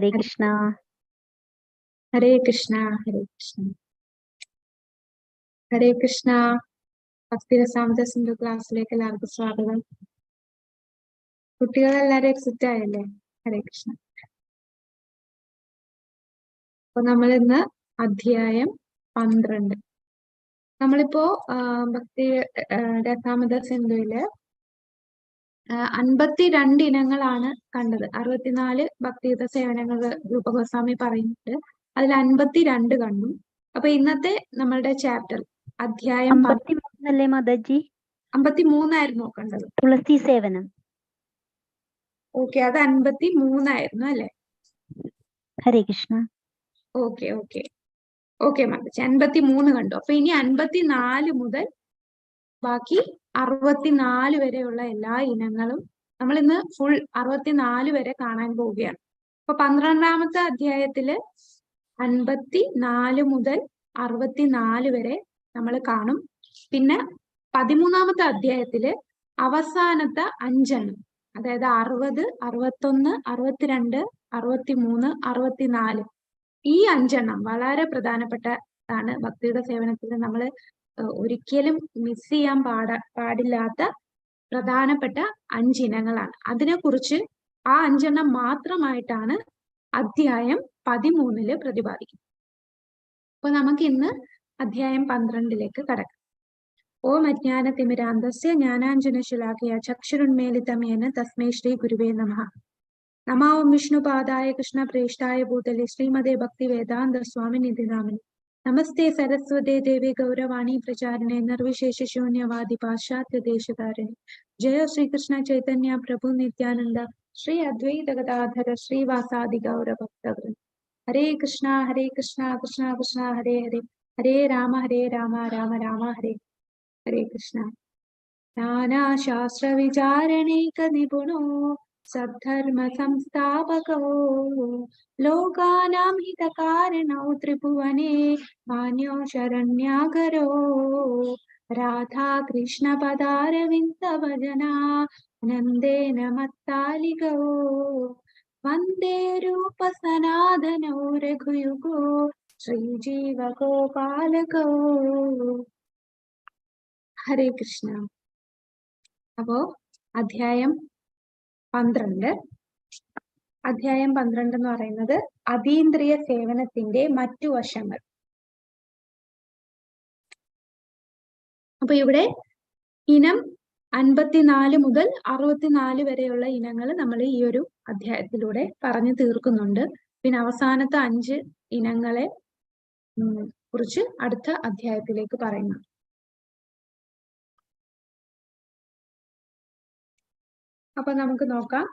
ഹരേ ഹരേ കൃഷ്ണ. ഹരേ കൃഷ്ണ. ഹരേ കൃഷ്ണ. ഹരേ കൃഷ്ണ. ഭക്തിരസാമൃത സിന്ധു ക്ലാസ്സിലേക്ക് എല്ലാവർക്കും സ്വാഗതം. കുട്ടികളെല്ലാരും എക്സിറ്റ് ആയല്ലേ? ഹരേ കൃഷ്ണ. അപ്പൊ നമ്മൾ ഇന്ന് അധ്യായം 12. നമ്മളിപ്പോ ഭക്തി രസാമൃത സിന്ധുവില് 52 ഇനങ്ങളാണ് കണ്ടത്. 64 ഭക്തിയുത സേവനങ്ങൾ രൂപഗോസ്വാമി പറയുന്നുണ്ട്. അതിൽ 52 കണ്ടു. അപ്പൊ ഇന്നത്തെ നമ്മളുടെ ചാപ്റ്റർ അധ്യായം 53 മാതാജി? 53 കണ്ടത്. തുളസി സേവനം. ഓക്കെ, അത് 53 അല്ലെ? Hare Krishna. Okay okay okay മാതാജി, 53 കണ്ടു. അപ്പൊ ഇനി 54 മുതൽ ബാക്കി 64 വരെയുള്ള എല്ലാ ഇനങ്ങളും നമ്മൾ ഇന്ന് ഫുൾ 64 വരെ കാണാൻ പോവുകയാണ്. അപ്പൊ 12ാമത്തെ അധ്യായത്തില് 54 മുതൽ 64 വരെ നമ്മൾ കാണും. പിന്നെ 13ാമത്തെ അധ്യായത്തില് അവസാനത്തെ 5 എണ്ണം, അതായത് 60, 61, 62, 63, 64, ഈ 5 എണ്ണം വളരെ പ്രധാനപ്പെട്ടതാണ്. ഭക്തിയുടെ സേവനത്തിൽ നമ്മൾ ഒരിക്കലും മിസ് ചെയ്യാൻ പാടില്ലാത്ത പ്രധാനപ്പെട്ട 5 ഇനങ്ങളാണ്. അതിനെക്കുറിച്ച് ആ 5 എണ്ണം മാത്രമായിട്ടാണ് അധ്യായം 13 പ്രതിപാദിക്കുന്നത്. അപ്പൊ നമുക്ക് ഇന്ന് അധ്യായം 12 കടക്കാം. ഓം അജ്ഞാനതിമിരാന്തസ്യ ജ്ഞാനാഞ്ജനശലാഖയ ചക്ഷുരുന്മേലിതമേന തസ്മൈ ശ്രീ ഗുരുവേ നമഃ. നമോ ഓം വിഷ്ണുപാദായ കൃഷ്ണപ്രേഷ്ഠായ ഭൂതലേ ശ്രീമതേ ഭക്തി വേദാന്ത സ്വാമിനിധി നാമിനി. നമസ്തേ സരസ്വതേ ദേവി ഗൗരവാണി പ്രചാരിണേ നിർവിശേഷ ശൂന്യവാദി പാശ്ചാത്യ ദേശധാരിണി. ജയ ശ്രീകൃഷ്ണ ചൈതന്യ പ്രഭു നിത്യാനന്ദ ശ്രീ അദ്വൈത ഗദാധര ശ്രീവാസാദി ഗൗരഭക്തവൃന്ദ. ഹരേ കൃഷ്ണ കൃഷ്ണ കൃഷ്ണ ഹരേ ഹരേ, ഹരേ രാമ രാമ രാമ ഹരേ ഹരേ കൃഷ്ണ. നാനാശാസ്ത്ര വിചാരണൈക നിപുണോ സദ്ധർമ്മ സംസ്ഥാപകോ ലോകാനാം ഹിതകാരണോ ത്രിഭുവനേ മാന്യോ ശരണ്യാകരോ രാധാകൃഷ്ണ പദാരവിന്ദ ഭജനാ നന്ദേന മത്താലികോ വന്ദേ രൂപ സനാതനോ രഘുയുഗോ ശ്രീജീവ ഗോപാലകോ. ഹരേ കൃഷ്ണ. അപ്പോ അധ്യായം 12 എന്ന് പറയുന്നത് അതീന്ദ്രിയ സേവനത്തിന്റെ മറ്റു വശങ്ങൾ. അപ്പൊ ഇവിടെ ഇനം 54 മുതൽ 64 വരെയുള്ള ഇനങ്ങൾ നമ്മൾ ഈ ഒരു അധ്യായത്തിലൂടെ പറഞ്ഞു തീർക്കുന്നുണ്ട്. പിന്നെ അവസാനത്തെ 5 ഇനങ്ങളെ കുറിച്ച് അടുത്ത അധ്യായത്തിലേക്ക് പറയുന്നു. അപ്പൊ നമുക്ക് നോക്കാം.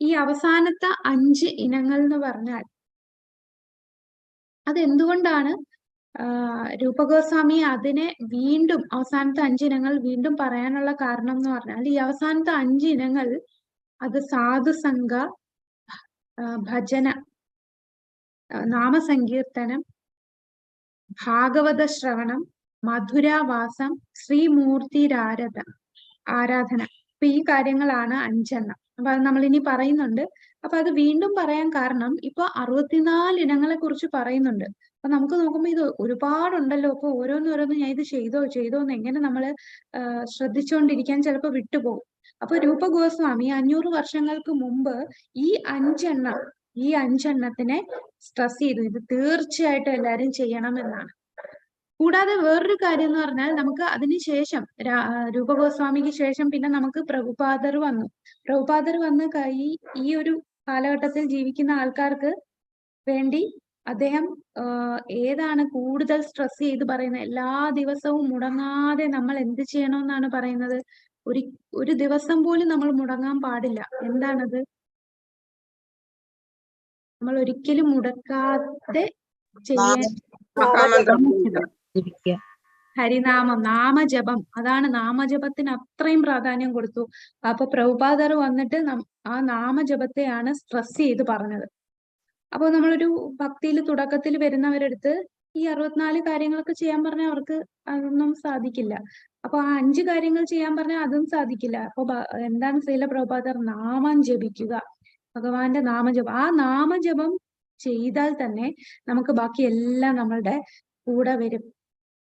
ഈ അവസാനത്തെ 5 ഇനങ്ങൾ എന്ന് പറഞ്ഞാൽ അതെന്തുകൊണ്ടാണ് രൂപഗോസ്വാമി അതിനെ വീണ്ടും അവസാനത്തെ 5 ഇനങ്ങൾ വീണ്ടും പറയാനുള്ള കാരണം എന്ന് പറഞ്ഞാൽ, ഈ അവസാനത്തെ 5 ഇനങ്ങൾ അത് സാധുസംഗ, ഭജന, നാമസങ്കീർത്തനം, ഭാഗവത ശ്രവണം, മധുരാവാസം, ആരാധന. അപ്പൊ ഈ കാര്യങ്ങളാണ് 5 എണ്ണം. അപ്പൊ അത് നമ്മൾ ഇനി പറയുന്നുണ്ട്. അപ്പൊ അത് വീണ്ടും പറയാൻ കാരണം ഇപ്പൊ 64 ഇനങ്ങളെ കുറിച്ച് പറയുന്നുണ്ട്. അപ്പൊ നമുക്ക് നോക്കുമ്പോ ഇത് ഒരുപാടുണ്ടല്ലോ. അപ്പൊ ഓരോന്നോരോന്ന് ഞാൻ ഇത് ചെയ്തോന്ന് എങ്ങനെ നമ്മള് ശ്രദ്ധിച്ചുകൊണ്ടിരിക്കാൻ ചിലപ്പോ വിട്ടുപോകും. അപ്പൊ രൂപഗോസ്വാമി 500 വർഷങ്ങൾക്ക് മുമ്പ് ഈ 5 എണ്ണത്തിനെ സ്ട്രെസ് ചെയ്തു. ഇത് തീർച്ചയായിട്ടും എല്ലാരും ചെയ്യണമെന്നാണ്. കൂടാതെ വേറൊരു കാര്യം എന്ന് പറഞ്ഞാൽ, നമുക്ക് അതിനുശേഷം രൂപഗോസ്വാമിക്ക് ശേഷം പിന്നെ നമുക്ക് പ്രഭുപാദർ വന്നു. പ്രഭുപാദർ വന്ന് ഈ ഒരു കാലഘട്ടത്തിൽ ജീവിക്കുന്ന ആൾക്കാർക്ക് വേണ്ടി അദ്ദേഹം ഏതാണ് കൂടുതൽ സ്ട്രെസ് ചെയ്ത് പറയുന്നത്? എല്ലാ ദിവസവും മുടങ്ങാതെ നമ്മൾ എന്ത് ചെയ്യണമെന്നാണ് പറയുന്നത്? ഒരു ദിവസം പോലും നമ്മൾ മുടങ്ങാൻ പാടില്ല. എന്താണത്? നമ്മൾ ഒരിക്കലും മുടക്കാതെ ചെയ്യാൻ ഹരിനാമം, നാമജപം. അതാണ്, നാമജപത്തിന് അത്രയും പ്രാധാന്യം കൊടുത്തു. അപ്പൊ പ്രഭുപാദർ വന്നിട്ട് ആ നാമജപത്തെയാണ് സ്ട്രെസ് ചെയ്ത് പറഞ്ഞത്. അപ്പൊ നമ്മളൊരു ഭക്തിയിൽ തുടക്കത്തിൽ വരുന്നവരെടുത്ത് ഈ 64 കാര്യങ്ങളൊക്കെ ചെയ്യാൻ പറഞ്ഞാൽ അവർക്ക് അതൊന്നും സാധിക്കില്ല. അപ്പൊ ആ 5 കാര്യങ്ങൾ ചെയ്യാൻ പറഞ്ഞാൽ അതും സാധിക്കില്ല. അപ്പൊ എന്താണ് ശ്രീല പ്രഭുപാദർ? നാമം ജപിക്കുക. ഭഗവാന്റെ നാമജപം. ആ നാമജപം ചെയ്താൽ തന്നെ നമുക്ക് ബാക്കി എല്ലാം നമ്മളുടെ കൂടെ വരും.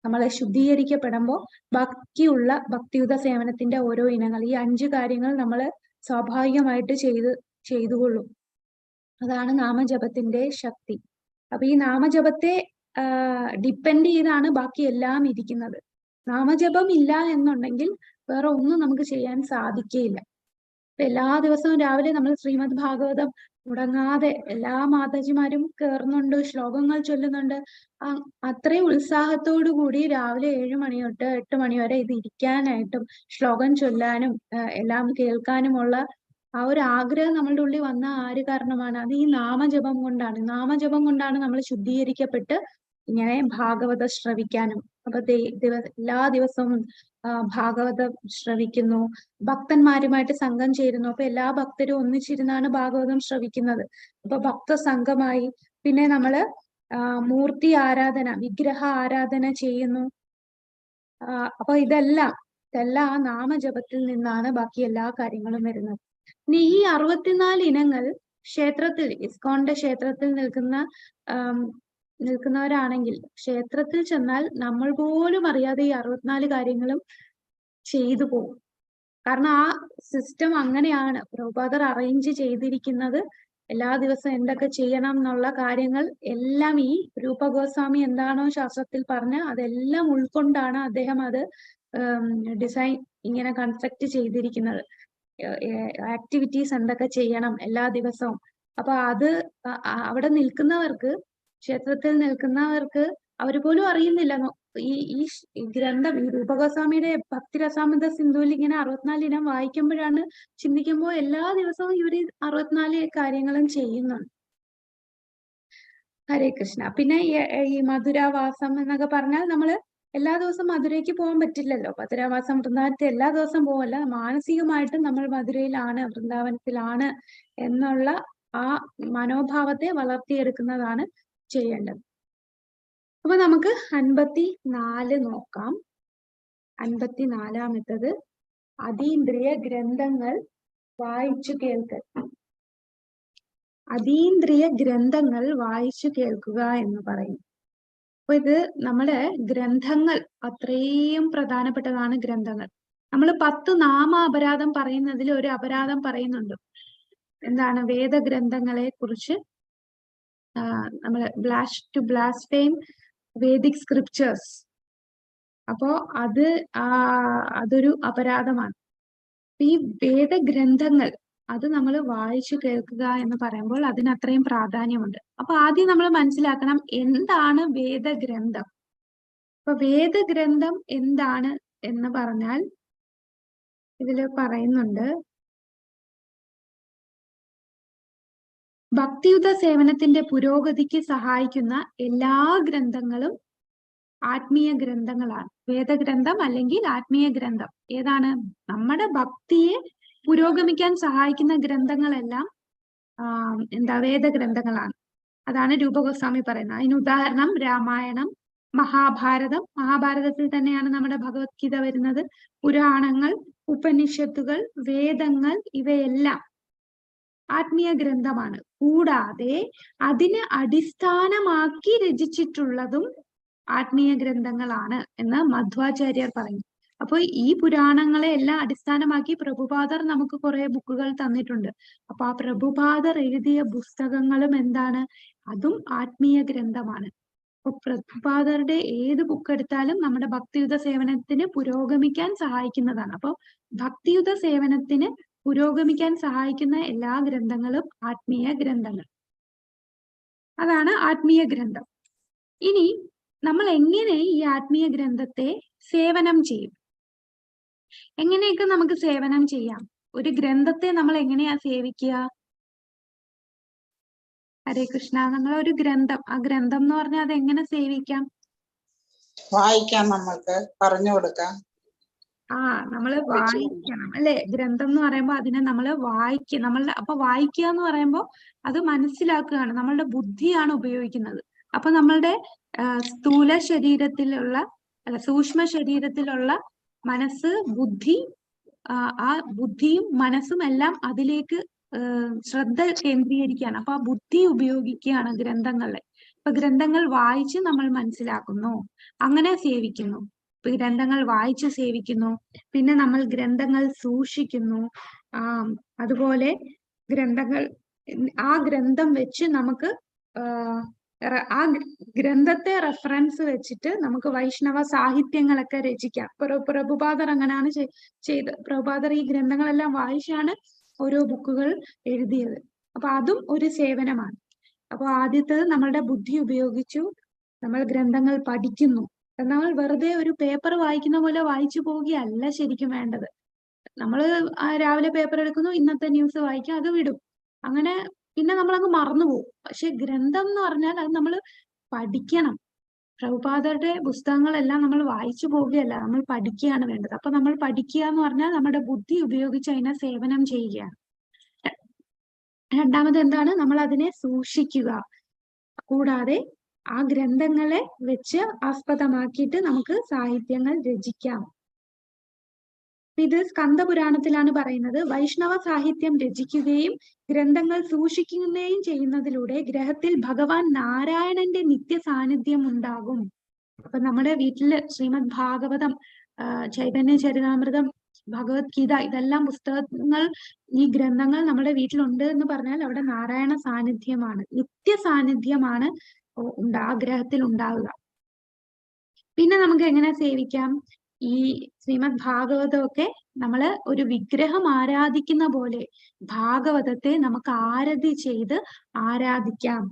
നമ്മളെ ശുദ്ധീകരിക്കപ്പെടുമ്പോൾ ബാക്കിയുള്ള ഭക്തിയുത സേവനത്തിന്റെ ഓരോ ഇനങ്ങൾ, ഈ 5 കാര്യങ്ങൾ നമ്മൾ സ്വാഭാവികമായിട്ട് ചെയ്തുകൊള്ളും. അതാണ് നാമജപത്തിന്റെ ശക്തി. അപ്പൊ ഈ നാമജപത്തെ ഡിപ്പെൻഡ് ചെയ്താണ് ബാക്കി എല്ലാം ഇരിക്കുന്നത്. നാമജപം ഇല്ല എന്നുണ്ടെങ്കിൽ വേറെ ഒന്നും നമുക്ക് ചെയ്യാൻ സാധിക്കുകയില്ല. എല്ലാ ദിവസവും രാവിലെ നമ്മൾ ശ്രീമദ് ഭാഗവതം മുടങ്ങാതെ എല്ലാ മാതാജിമാരും കേറുന്നുണ്ട്, ശ്ലോകങ്ങൾ ചൊല്ലുന്നുണ്ട്. അത്രയും ഉത്സാഹത്തോടു കൂടി രാവിലെ 7 മണി തൊട്ട് 8 മണി വരെ ഇത് ഇരിക്കാനായിട്ടും ശ്ലോകം ചൊല്ലാനും എല്ലാം കേൾക്കാനുമുള്ള ആ ഒരു ആഗ്രഹം നമ്മളുടെ ഉള്ളിൽ വന്ന ആര് കാരണമാണ്? അത് ഈ നാമജപം കൊണ്ടാണ്. നാമജപം കൊണ്ടാണ് നമ്മൾ ശുദ്ധീകരിക്കപ്പെട്ട് ഇങ്ങനെ ഭാഗവതം ശ്രവിക്കാനും. അപ്പൊ എല്ലാ ദിവസവും ഭാഗവതം ശ്രവിക്കുന്നു, ഭക്തന്മാരുമായിട്ട് സംഘം ചേരുന്നു. അപ്പൊ എല്ലാ ഭക്തരും ഒന്നിച്ചിരുന്നാണ് ഭാഗവതം ശ്രവിക്കുന്നത്. അപ്പൊ ഭക്ത സംഘമായി. പിന്നെ നമ്മള് മൂർത്തി ആരാധന, വിഗ്രഹ ആരാധന ചെയ്യുന്നു. അപ്പൊ ഇതെല്ലാം ആ നാമജപത്തിൽ നിന്നാണ് ബാക്കി എല്ലാ കാര്യങ്ങളും വരുന്നത്. ഇനി ഈ 64 ഇനങ്ങൾ ക്ഷേത്രത്തിൽ, ഇസ്കോണിന്റെ ക്ഷേത്രത്തിൽ നിൽക്കുന്നവരാണെങ്കിൽ ക്ഷേത്രത്തിൽ ചെന്നാൽ നമ്മൾ പോലും അറിയാതെ ഈ 64 കാര്യങ്ങളും ചെയ്തു പോകും. കാരണം ആ സിസ്റ്റം അങ്ങനെയാണ്. പ്രഭുപാദർ അറേഞ്ച് ചെയ്തിരിക്കുന്നത്. എല്ലാ ദിവസവും എന്തൊക്കെ ചെയ്യണം എന്നുള്ള കാര്യങ്ങൾ എല്ലാം ഈ രൂപ ഗോസ്വാമി എന്താണോ ശാസ്ത്രത്തിൽ പറഞ്ഞ അതെല്ലാം ഉൾക്കൊണ്ടാണ് അദ്ദേഹം അത് ഡിസൈൻ ഇങ്ങനെ കൺസ്ട്രക്ട് ചെയ്തിരിക്കുന്നത്. ആക്ടിവിറ്റീസ് എന്തൊക്കെ ചെയ്യണം എല്ലാ ദിവസവും. അപ്പൊ അത് അവിടെ നിൽക്കുന്നവർക്ക്, ക്ഷേത്രത്തിൽ നിൽക്കുന്നവർക്ക് അവർ പോലും അറിയുന്നില്ല. ഈ ഗ്രന്ഥം, ഈ രൂപഗോസ്വാമിയുടെ ഭക്തിരസാമൃത സിന്ധുവിൽ ഇങ്ങനെ 64 ഇനം വായിക്കുമ്പോഴാണ് ചിന്തിക്കുമ്പോൾ എല്ലാ ദിവസവും ഇവർ 64 കാര്യങ്ങളും ചെയ്യുന്നുണ്ട്. ഹരേ കൃഷ്ണ. പിന്നെ ഈ മധുരാവാസം എന്നൊക്കെ പറഞ്ഞാൽ നമ്മള് എല്ലാ ദിവസവും മധുരയ്ക്ക് പോകാൻ പറ്റില്ലല്ലോ. മധുരാവാസം വൃന്ദാവനത്തിൽ എല്ലാ ദിവസവും പോകല്ല, മാനസികമായിട്ട് നമ്മൾ മധുരയിലാണ്, വൃന്ദാവനത്തിലാണ് എന്നുള്ള ആ മനോഭാവത്തെ വളർത്തിയെടുക്കുന്നതാണ് ചെയ്യേണ്ടത്. അപ്പൊ നമുക്ക് 54 നോക്കാം. 54-ാമത്തത് അതീന്ദ്രിയ ഗ്രന്ഥങ്ങൾ വായിച്ചു കേൾക്കൽ. അതീന്ദ്രിയ ഗ്രന്ഥങ്ങൾ വായിച്ചു കേൾക്കുക എന്ന് പറയും. അപ്പൊ ഇത് നമ്മുടെ ഗ്രന്ഥങ്ങൾ അത്രയും പ്രധാനപ്പെട്ടതാണ്. ഗ്രന്ഥങ്ങൾ നമ്മൾ 10 നാമ അപരാധം പറയുന്നതിൽ ഒരു അപരാധം പറയുന്നുണ്ട്. എന്താണ്? വേദഗ്രന്ഥങ്ങളെ കുറിച്ച് നമ്മൾ ബ്ലാസ്ഫെയിം വേദിക് സ്ക്രിപ്ചേഴ്സ്. അപ്പോ അതൊരു അപരാധമാണ്. ഈ വേദഗ്രന്ഥങ്ങൾ അത് നമ്മൾ വായിച്ചു കേൾക്കുക എന്ന് പറയുമ്പോൾ അതിന് അത്രയും പ്രാധാന്യമുണ്ട്. അപ്പൊ ആദ്യം നമ്മൾ മനസ്സിലാക്കണം എന്താണ് വേദഗ്രന്ഥം. അപ്പൊ വേദഗ്രന്ഥം എന്താണ് എന്ന് പറഞ്ഞാൽ ഇതില് പറയുന്നുണ്ട്, ഭക്തിയുത സേവനത്തിന്റെ പുരോഗതിക്ക് സഹായിക്കുന്ന എല്ലാ ഗ്രന്ഥങ്ങളും ആത്മീയ ഗ്രന്ഥങ്ങളാണ്. വേദഗ്രന്ഥം അല്ലെങ്കിൽ ആത്മീയ ഗ്രന്ഥം ഏതാണ്? നമ്മുടെ ഭക്തിയെ പുരോഗമിക്കാൻ സഹായിക്കുന്ന ഗ്രന്ഥങ്ങളെല്ലാം വേദഗ്രന്ഥങ്ങളാണ്. അതാണ് രൂപഗോസ്വാമി പറയുന്നത്. അതിന് ഉദാഹരണം രാമായണം, മഹാഭാരതം. മഹാഭാരതത്തിൽ തന്നെയാണ് നമ്മുടെ ഭഗവത്ഗീത വരുന്നത്. പുരാണങ്ങൾ, ഉപനിഷത്തുകൾ, വേദങ്ങൾ ഇവയെല്ലാം ആത്മീയ ഗ്രന്ഥമാണ്. കൂടാതെ അതിനെ അടിസ്ഥാനമാക്കി രചിച്ചിട്ടുള്ളതും ആത്മീയ ഗ്രന്ഥങ്ങളാണ് എന്ന് മധ്വാചാര്യർ പറയുന്നു. അപ്പോൾ ഈ പുരാണങ്ങളെ എല്ലാം അടിസ്ഥാനമാക്കി പ്രഭുപാദർ നമുക്ക് കുറെ ബുക്കുകൾ തന്നിട്ടുണ്ട്. അപ്പൊ ആ പ്രഭുപാദർ എഴുതിയ പുസ്തകങ്ങളും എന്താണ്? അതും ആത്മീയ ഗ്രന്ഥമാണ്. അപ്പൊ പ്രഭുപാദരുടെ ഏത് ബുക്ക് എടുത്താലും നമ്മുടെ ഭക്തിയുത സേവനത്തിന് പുരോഗമിക്കാൻ സഹായിക്കുന്നതാണ്. അപ്പൊ ഭക്തിയുത സേവനത്തിന് പുരോഗമിക്കാൻ സഹായിക്കുന്ന എല്ലാ ഗ്രന്ഥങ്ങളും ആത്മീയ ഗ്രന്ഥങ്ങൾ. അതാണ് ആത്മീയ ഗ്രന്ഥം. ഇനി നമ്മൾ എങ്ങനെ ഈ ആത്മീയ ഗ്രന്ഥത്തെ സേവനം ചെയ്യും? എങ്ങനെയൊക്കെ നമുക്ക് സേവനം ചെയ്യാം? ഒരു ഗ്രന്ഥത്തെ നമ്മൾ എങ്ങനെയാ സേവിക്കുക? ഹരേ കൃഷ്ണ. നമ്മൾ ഒരു ഗ്രന്ഥം, ആ ഗ്രന്ഥം എന്ന് പറഞ്ഞാൽ അത് എങ്ങനെ സേവിക്കാം? വായിക്കാം, നമുക്ക് പറഞ്ഞു കൊടുക്കാം. നമ്മള് വായിക്കണം അല്ലെ? ഗ്രന്ഥം എന്ന് പറയുമ്പോൾ അതിനെ നമ്മള് അപ്പൊ വായിക്കുക എന്ന് പറയുമ്പോൾ അത് മനസ്സിലാക്കുകയാണ്, നമ്മളുടെ ബുദ്ധിയാണ് ഉപയോഗിക്കുന്നത്. അപ്പൊ നമ്മളുടെ സ്ഥൂല ശരീരത്തിലുള്ള സൂക്ഷ്മ ശരീരത്തിലുള്ള മനസ്സ്, ബുദ്ധി, ആ ബുദ്ധിയും മനസ്സും എല്ലാം അതിലേക്ക് ശ്രദ്ധ കേന്ദ്രീകരിക്കുകയാണ്. അപ്പൊ ആ ബുദ്ധി ഉപയോഗിക്കുകയാണ് ഗ്രന്ഥങ്ങളെ. ഇപ്പൊ ഗ്രന്ഥങ്ങൾ വായിച്ച് നമ്മൾ മനസ്സിലാക്കുന്നു, അങ്ങനെ സേവിക്കുന്നു. ഇപ്പൊ ഗ്രന്ഥങ്ങൾ വായിച്ച് സേവിക്കുന്നു, പിന്നെ നമ്മൾ ഗ്രന്ഥങ്ങൾ സൂക്ഷിക്കുന്നു. അതുപോലെ ഗ്രന്ഥങ്ങൾ, ആ ഗ്രന്ഥം വെച്ച് നമുക്ക് ആ ഗ്രന്ഥത്തെ റെഫറൻസ് വെച്ചിട്ട് നമുക്ക് വൈഷ്ണവ സാഹിത്യങ്ങളൊക്കെ രചിക്കാം. പ്രഭുപാദർ അങ്ങനെയാണ് ചെയ്തത്. പ്രഭുപാദർ ഈ ഗ്രന്ഥങ്ങളെല്ലാം വായിച്ചാണ് ഓരോ ബുക്കുകൾ എഴുതിയത്. അപ്പൊ അതും ഒരു സേവനമാണ്. അപ്പൊ ആദ്യത്തേത് നമ്മളുടെ ബുദ്ധി ഉപയോഗിച്ചു നമ്മൾ ഗ്രന്ഥങ്ങൾ പഠിക്കുന്നു. നമ്മൾ വെറുതെ ഒരു പേപ്പർ വായിക്കുന്ന പോലെ വായിച്ചു പോവുകയല്ല ശരിക്കും വേണ്ടത്. നമ്മൾ രാവിലെ പേപ്പർ എടുക്കുന്നു, ഇന്നത്തെ ന്യൂസ് വായിക്കും, അത് വിടും, അങ്ങനെ പിന്നെ നമ്മളങ്ങ് മറന്നുപോകും. പക്ഷെ ഗ്രന്ഥം എന്ന് പറഞ്ഞാൽ അത് നമ്മൾ പഠിക്കണം. പ്രഭുപാദരുടെ പുസ്തകങ്ങളെല്ലാം നമ്മൾ വായിച്ചു പോവുകയല്ല, നമ്മൾ പഠിക്കുകയാണ് വേണ്ടത്. അപ്പൊ നമ്മൾ പഠിക്കുക എന്ന് പറഞ്ഞാൽ നമ്മുടെ ബുദ്ധി ഉപയോഗിച്ച് അതിനെ സേവനം ചെയ്യുകയാണ്. രണ്ടാമത് എന്താണ്? നമ്മൾ അതിനെ സൂക്ഷിക്കുക. കൂടാതെ ആ ഗ്രന്ഥങ്ങളെ വെച്ച് ആസ്പദമാക്കിയിട്ട് നമുക്ക് സാഹിത്യങ്ങൾ രചിക്കാം. ഇത് സ്കന്ദപുരാണത്തിലാണ് പറയുന്നത്. വൈഷ്ണവ സാഹിത്യം രചിക്കുകയും ഗ്രന്ഥങ്ങൾ സൂക്ഷിക്കുകയും ചെയ്യുന്നതിലൂടെ ഗ്രഹത്തിൽ ഭഗവാൻ നാരായണന്റെ നിത്യ സാന്നിധ്യം ഉണ്ടാകും. അപ്പൊ നമ്മുടെ വീട്ടില് ശ്രീമദ് ഭാഗവതം, ചൈതന്യ ചരിതാമൃതം, ഭഗവത്ഗീത, ഇതെല്ലാം പുസ്തകങ്ങൾ, ഈ ഗ്രന്ഥങ്ങൾ നമ്മുടെ വീട്ടിലുണ്ട് എന്ന് പറഞ്ഞാൽ അവിടെ നാരായണ സാന്നിധ്യമാണ്, നിത്യ സാന്നിധ്യമാണ് ആ ഗ്രഹത്തിൽ ഉണ്ടാവുക. പിന്നെ നമുക്ക് എങ്ങനെ സേവിക്കാം? ഈ ശ്രീമദ് ഭാഗവതമൊക്കെ നമ്മള് ഒരു വിഗ്രഹം ആരാധിക്കുന്ന പോലെ ഭാഗവതത്തെ നമുക്ക് ആരതി ചെയ്ത് ആരാധിക്കാം.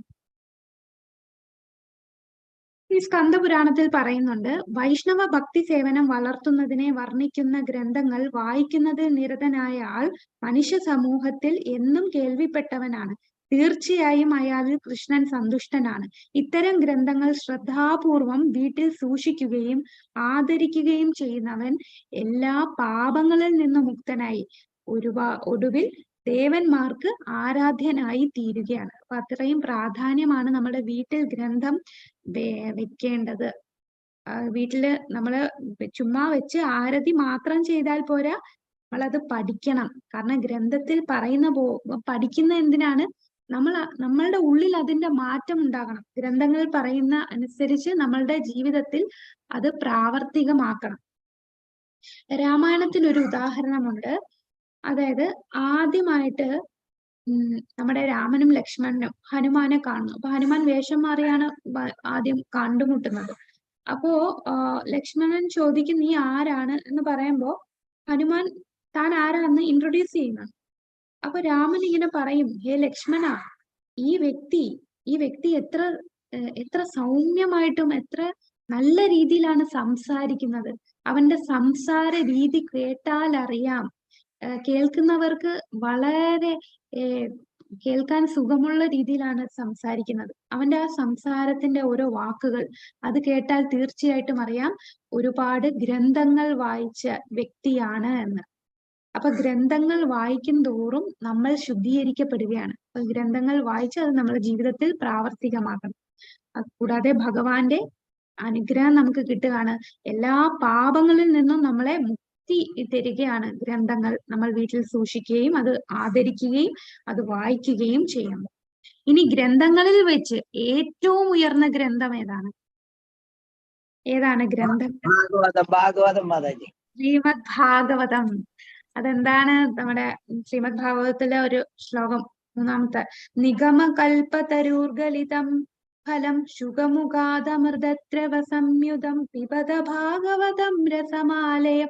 ഈ സ്കന്ദപുരാണത്തിൽ പറയുന്നുണ്ട്, വൈഷ്ണവ ഭക്തി സേവനം വളർത്തുന്നതിനെ വർണ്ണിക്കുന്ന ഗ്രന്ഥങ്ങൾ വായിക്കുന്നതിൽ നിരതനായ ആൾ മനുഷ്യ സമൂഹത്തിൽ എന്നും കേൾവിപ്പെട്ടവനാണ്. തീർച്ചയായും അയാളിൽ കൃഷ്ണൻ സന്തുഷ്ടനാണ്. ഇത്തരം ഗ്രന്ഥങ്ങൾ ശ്രദ്ധാപൂർവം വീട്ടിൽ സൂക്ഷിക്കുകയും ആദരിക്കുകയും ചെയ്യുന്നവൻ എല്ലാ പാപങ്ങളിൽ നിന്നും മുക്തനായി ഒടുവിൽ ദേവന്മാർക്ക് ആരാധ്യനായി തീരുകയാണ്. അപ്പൊ അത്രയും പ്രാധാന്യമാണ് നമ്മുടെ വീട്ടിൽ ഗ്രന്ഥം വെക്കേണ്ടത്. വീട്ടില് നമ്മള് ചുമ്മാ വെച്ച് ആരതി മാത്രം ചെയ്താൽ പോരാ, നമ്മളത് പഠിക്കണം. കാരണം ഗ്രന്ഥത്തിൽ പഠിക്കുന്ന എന്തിനാണ്? നമ്മളുടെ ഉള്ളിൽ അതിന്റെ മാറ്റം ഉണ്ടാകണം. ഗ്രന്ഥങ്ങൾ പറയുന്ന അനുസരിച്ച് നമ്മളുടെ ജീവിതത്തിൽ അത് പ്രാവർത്തികമാക്കണം. രാമായണത്തിൽ ഒരു ഉദാഹരണമുണ്ട്. അതായത് ആദ്യമായിട്ട് നമ്മുടെ രാമനും ലക്ഷ്മണനും ഹനുമാനെ കാണുന്നു. അപ്പൊ ഹനുമാൻ വേഷം മാറിയാണ് ആദ്യം കണ്ടുമുട്ടുന്നത്. അപ്പോ ലക്ഷ്മണൻ ചോദിക്കും, നീ ആരാണ് എന്ന് പറയുമ്പോ ഹനുമാൻ താൻ ആരാന്ന് ഇൻട്രൊഡ്യൂസ് ചെയ്യുന്നു. അപ്പൊ രാമൻ ഇങ്ങനെ പറയും, ഹേ ലക്ഷ്മണ, ഈ വ്യക്തി എത്ര സൗമ്യമായിട്ടും എത്ര നല്ല രീതിയിലാണ് സംസാരിക്കുന്നത്. അവന്റെ സംസാര രീതി കേട്ടാൽ അറിയാം, കേൾക്കുന്നവർക്ക് വളരെ കേൾക്കാൻ സുഖമുള്ള രീതിയിലാണ് സംസാരിക്കുന്നത്. അവന്റെ ആ സംസാരത്തിന്റെ ഓരോ വാക്കുകൾ അത് കേട്ടാൽ തീർച്ചയായിട്ടും അറിയാം ഒരുപാട് ഗ്രന്ഥങ്ങൾ വായിച്ച വ്യക്തിയാണ് എന്ന്. അപ്പൊ ഗ്രന്ഥങ്ങൾ വായിക്കും തോറും നമ്മൾ ശുദ്ധീകരിക്കപ്പെടുകയാണ്. അപ്പൊ ഗ്രന്ഥങ്ങൾ വായിച്ച് അത് നമ്മുടെ ജീവിതത്തിൽ പ്രാവർത്തികമാക്കണം. കൂടാതെ ഭഗവാന്റെ അനുഗ്രഹം നമുക്ക് കിട്ടുകയാണ്. എല്ലാ പാപങ്ങളിൽ നിന്നും നമ്മളെ മുക്തി തരികയാണ് ഗ്രന്ഥങ്ങൾ നമ്മൾ വീട്ടിൽ സൂക്ഷിക്കുകയും അത് ആദരിക്കുകയും അത് വായിക്കുകയും ചെയ്യുന്നു. ഇനി ഗ്രന്ഥങ്ങളിൽ വെച്ച് ഏറ്റവും ഉയർന്ന ഗ്രന്ഥം ഏതാണ് ഗ്രന്ഥം? ശ്രീമദ് ഭാഗവതം. അതെന്താണ്? നമ്മുടെ ശ്രീമദ് ഭാഗവതത്തിലെ ഒരു ശ്ലോകം, 3-ാമത്തെ, നിഗമകൽപതരൂർഗലിതം ഫലം ശുഖമുഖാദമൃതദ്രവ സംയുതം പിബത ഭാഗവതം രസമാലയം.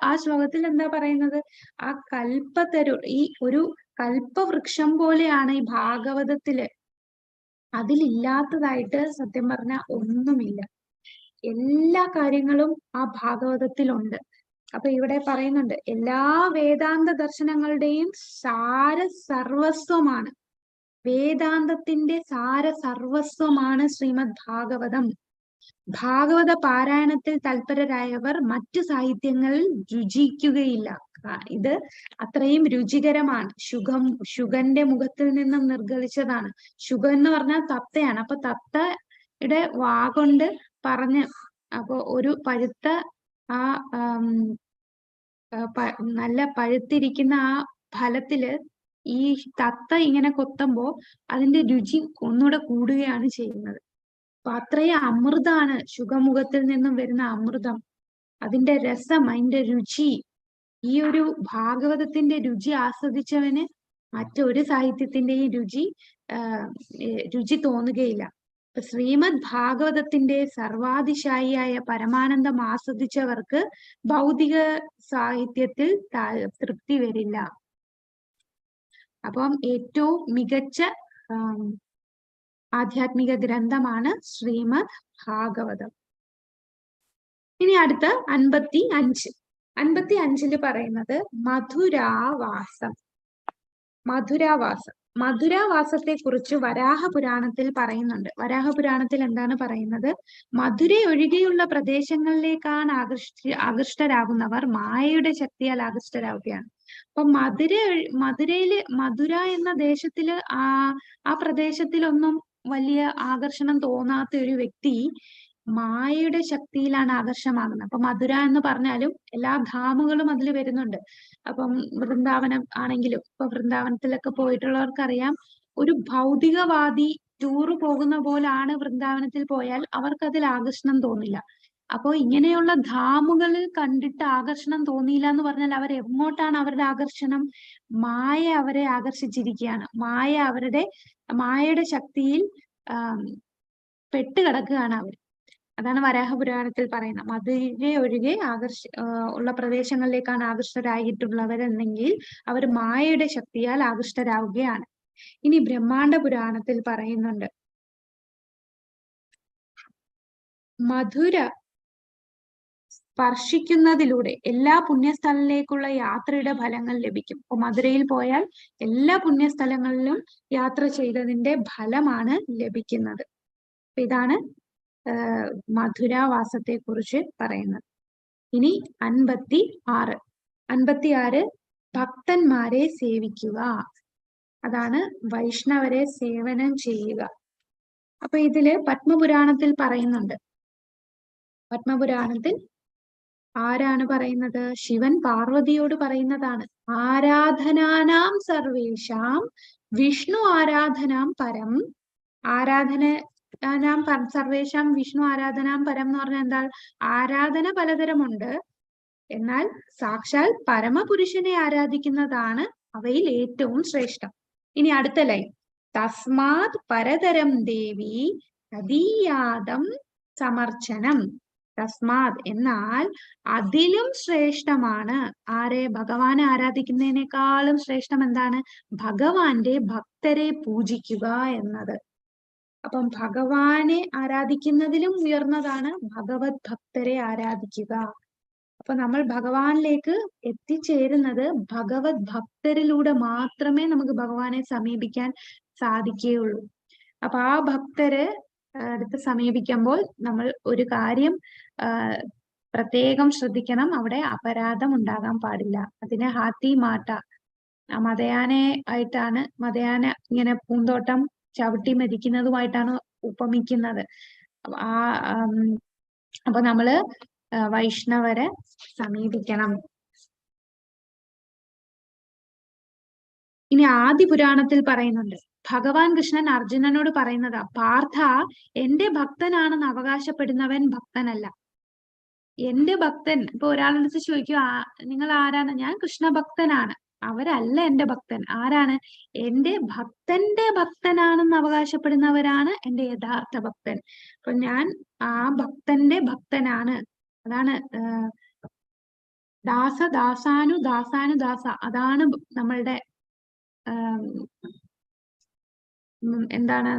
ആ ശ്ലോകത്തിൽ എന്താ പറയുന്നത്? ആ കൽപ്പതരു, ഈ ഒരു കൽപ്പവൃക്ഷം പോലെയാണ് ഈ ഭാഗവതത്തില്. അതിലില്ലാത്തതായിട്ട് സത്യം പറഞ്ഞ ഒന്നുമില്ല. എല്ലാ കാര്യങ്ങളും ആ ഭാഗവതത്തിലുണ്ട്. അപ്പൊ ഇവിടെ പറയുന്നുണ്ട്, എല്ലാ വേദാന്ത ദർശനങ്ങളുടെയും സാര സർവസ്വമാണ്, വേദാന്തത്തിന്റെ സാര സർവസ്വമാണ് ശ്രീമദ് ഭാഗവതം. ഭാഗവത പാരായണത്തിൽ തൽപരരായവർ മറ്റു സാഹിത്യങ്ങളിൽ രുചിക്കുകയില്ല. ഇത് അത്രയും രുചികരമാണ്. ശുഗന്റെ മുഖത്തിൽ നിന്നും നിർഗളിച്ചതാണ്. ശുഗൻ എന്ന് പറഞ്ഞാൽ തത്തയാണ്. അപ്പൊ തത്തയുടെ വാഗൊണ്ട് പറഞ്ഞ്, അപ്പൊ ഒരു പഴുത്ത ആ നല്ല പഴുത്തിരിക്കുന്ന ആ ഫലത്തില് ഈ തത്ത ഇങ്ങനെ കൊത്തുമ്പോ അതിന്റെ രുചി ഒന്നുകൂടെ കൂടുകയാണ് ചെയ്യുന്നത്. അപ്പൊ അത്രയും അമൃതാണ് ശുഖമുഖത്തിൽ നിന്നും വരുന്ന അമൃതം, അതിന്റെ രസം, അതിന്റെ രുചി. ഈ ഒരു ഭാഗവതത്തിന്റെ രുചി ആസ്വദിച്ചവന് മറ്റൊരു സാഹിത്യത്തിന്റെയും രുചി തോന്നുകയില്ല. ശ്രീമദ് ഭാഗവതത്തിന്റെ സർവാതിശായിയായ പരമാനന്ദം ആസ്വദിച്ചവർക്ക് ഭൗതിക സാഹിത്യത്തിൽ തൃപ്തി വരില്ല. അപ്പം ഏറ്റവും മികച്ച ആധ്യാത്മിക ഗ്രന്ഥമാണ് ശ്രീമദ് ഭാഗവതം. ഇനി അടുത്ത 55 പറയുന്നത് മധുരാവാസം. മധുരാവാസത്തെ കുറിച്ച് വരാഹപുരാണത്തിൽ പറയുന്നുണ്ട്. വരാഹപുരാണത്തിൽ എന്താണ് പറയുന്നത്? മധുര ഒഴികെയുള്ള പ്രദേശങ്ങളിലേക്കാണ് ആകൃഷ്ടരാകുന്നവർ മായയുടെ ശക്തിയാൽ ആകൃഷ്ടരാകുകയാണ്. അപ്പൊ മധുര എന്ന ദേശത്തില് ആ പ്രദേശത്തിലൊന്നും വലിയ ആകർഷണം തോന്നാത്ത ഒരു വ്യക്തി മായയുടെ ശക്തിയിലാണ് ആകർഷമാകുന്നത്. അപ്പൊ മധുര എന്ന് പറഞ്ഞാലും എല്ലാ ധാമുകളും അതിൽ വരുന്നുണ്ട്. അപ്പം വൃന്ദാവനം ആണെങ്കിലും, ഇപ്പൊ വൃന്ദാവനത്തിലൊക്കെ പോയിട്ടുള്ളവർക്കറിയാം, ഒരു ഭൗതികവാദി ടൂറ് പോകുന്ന പോലാണ് വൃന്ദാവനത്തിൽ പോയാൽ അവർക്കതിൽ ആകർഷണം തോന്നില്ല. അപ്പോ ഇങ്ങനെയുള്ള ധാമുകൾ കണ്ടിട്ട് ആകർഷണം തോന്നിയില്ല എന്ന് പറഞ്ഞാൽ അവർ എങ്ങോട്ടാണ് അവരുടെ ആകർഷണം? മായ അവരെ ആകർഷിച്ചിരിക്കുകയാണ്. മായയുടെ ശക്തിയിൽ പെട്ടുകിടക്കുകയാണ് അവർ. അതാണ് വരാഹപുരാണത്തിൽ പറയുന്നത്. മധുര ഒഴികെ ഉള്ള പ്രദേശങ്ങളിലേക്കാണ് ആകൃഷ്ടരായിട്ടുള്ളവരെന്നെങ്കിൽ അവർ മായയുടെ ശക്തിയാൽ ആകൃഷ്ടരാവുകയാണ്. ഇനി ബ്രഹ്മാണ്ഡ പുരാണത്തിൽ പറയുന്നുണ്ട്, മധുര സ്പർശിക്കുന്നതിലൂടെ എല്ലാ പുണ്യസ്ഥലങ്ങളിലേക്കുള്ള യാത്രയുടെ ഫലങ്ങൾ ലഭിക്കും. അപ്പൊ മധുരയിൽ പോയാൽ എല്ലാ പുണ്യസ്ഥലങ്ങളിലും യാത്ര ചെയ്തതിന്റെ ഫലമാണ് ലഭിക്കുന്നത്. ഇതാണ് മധുരാവാസത്തെ കുറിച്ച് പറയുന്നത്. ഇനി 56 ഭക്തന്മാരെ സേവിക്കുക. അതാണ് വൈഷ്ണവരെ സേവനം ചെയ്യുക. അപ്പൊ ഇതില് പത്മപുരാണത്തിൽ പറയുന്നുണ്ട്. പത്മപുരാണത്തിൽ ആരാണ് പറയുന്നത്? ശിവൻ പാർവതിയോട് പറയുന്നതാണ്. ആരാധനാനാം സർവേഷാം വിഷ്ണു ആരാധനാം പരം. സർവേഷാം വിഷ്ണു ആരാധനാം പരം എന്ന് പറഞ്ഞാൽ എന്താ? ആരാധന പലതരമുണ്ട്, എന്നാൽ സാക്ഷാൽ പരമപുരുഷനെ ആരാധിക്കുന്നതാണ് അവയിൽ ഏറ്റവും ശ്രേഷ്ഠം. ഇനി അടുത്ത ലൈൻ, തസ്മാത് പരതരം ദേവി തദീയാദം സമർച്ചനം. തസ്മാത് എന്നാൽ അതിലും ശ്രേഷ്ഠമാണ്. ആരെ? ഭഗവാനെ ആരാധിക്കുന്നതിനേക്കാളും ശ്രേഷ്ഠം എന്താണ്? ഭഗവാന്റെ ഭക്തരെ പൂജിക്കുക എന്നത്. അപ്പം ഭഗവാനെ ആരാധിക്കുന്നതിലും ഉയർന്നതാണ് ഭഗവത് ഭക്തരെ ആരാധിക്കുക. അപ്പൊ നമ്മൾ ഭഗവാനിലേക്ക് എത്തിച്ചേരുന്നത് ഭഗവത് ഭക്തരിലൂടെ മാത്രമേ നമുക്ക് ഭഗവാനെ സമീപിക്കാൻ സാധിക്കുകയുള്ളൂ. അപ്പൊ ആ ഭക്തരെ അടുത്ത് സമീപിക്കുമ്പോൾ നമ്മൾ ഒരു കാര്യം പ്രത്യേകം ശ്രദ്ധിക്കണം, അവിടെ അപരാധം ഉണ്ടാകാൻ പാടില്ല. അതിനെ ഹാത്തി മാട്ട, മതയാന ഇങ്ങനെ പൂന്തോട്ടം ചവിട്ടി മെതിക്കുന്നതുമായിട്ടാണ് ഉപമിക്കുന്നത്. അപ്പൊ നമ്മള് വൈഷ്ണവരെ സമീപിക്കണം. ഇനി ആദി പുരാണത്തിൽ പറയുന്നുണ്ട്, ഭഗവാൻ കൃഷ്ണൻ അർജുനനോട് പറയുന്നതാ, പാർത്ഥ, എന്റെ ഭക്തനാണെന്ന് അവകാശപ്പെടുന്നവൻ ഭക്തനല്ല. എന്റെ ഭക്തൻ, ഇപ്പൊ ഒരാളടുത്ത് ചോദിക്കും, നിങ്ങൾ ആരാണ്? ഞാൻ കൃഷ്ണ ഭക്തനാണ്. അവരല്ല എന്റെ ഭക്തൻ. ആരാണ്? എന്റെ ഭക്തന്റെ ഭക്തനാണെന്ന് അവകാശപ്പെടുന്നവരാണ് എന്റെ യഥാർത്ഥ ഭക്തൻ. അപ്പൊ ഞാൻ ആ ഭക്തന്റെ ഭക്തനാണ്. അതാണ് ദാസ. അതാണ് നമ്മളുടെ എന്താണ്,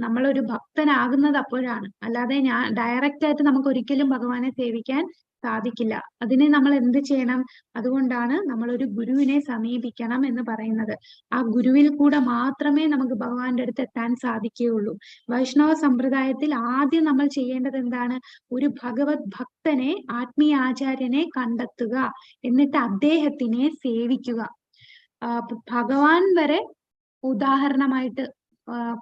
നമ്മളൊരു ഭക്തനാകുന്നത് അപ്പോഴാണ്. അല്ലാതെ ഡയറക്റ്റ് ആയിട്ട് നമുക്ക് ഒരിക്കലും ഭഗവാനെ സേവിക്കാൻ സാധിക്കില്ല. അതിനെ നമ്മൾ എന്ത് ചെയ്യണം? അതുകൊണ്ടാണ് നമ്മൾ ഒരു ഗുരുവിനെ സമീപിക്കണം എന്ന് പറയുന്നത്. ആ ഗുരുവിൽ കൂടെ മാത്രമേ നമുക്ക് ഭഗവാന്റെ അടുത്ത് എത്താൻ സാധിക്കുകയുള്ളൂ. വൈഷ്ണവ സമ്പ്രദായത്തിൽ ആദ്യം നമ്മൾ ചെയ്യേണ്ടത് എന്താണ്? ഒരു ഭഗവത് ഭക്തനെ, ആത്മീയ ആചാര്യനെ കണ്ടെത്തുക, എന്നിട്ട് അദ്ദേഹത്തിനെ സേവിക്കുക. ഭഗവാൻ വരെ ഉദാഹരണമായിട്ട്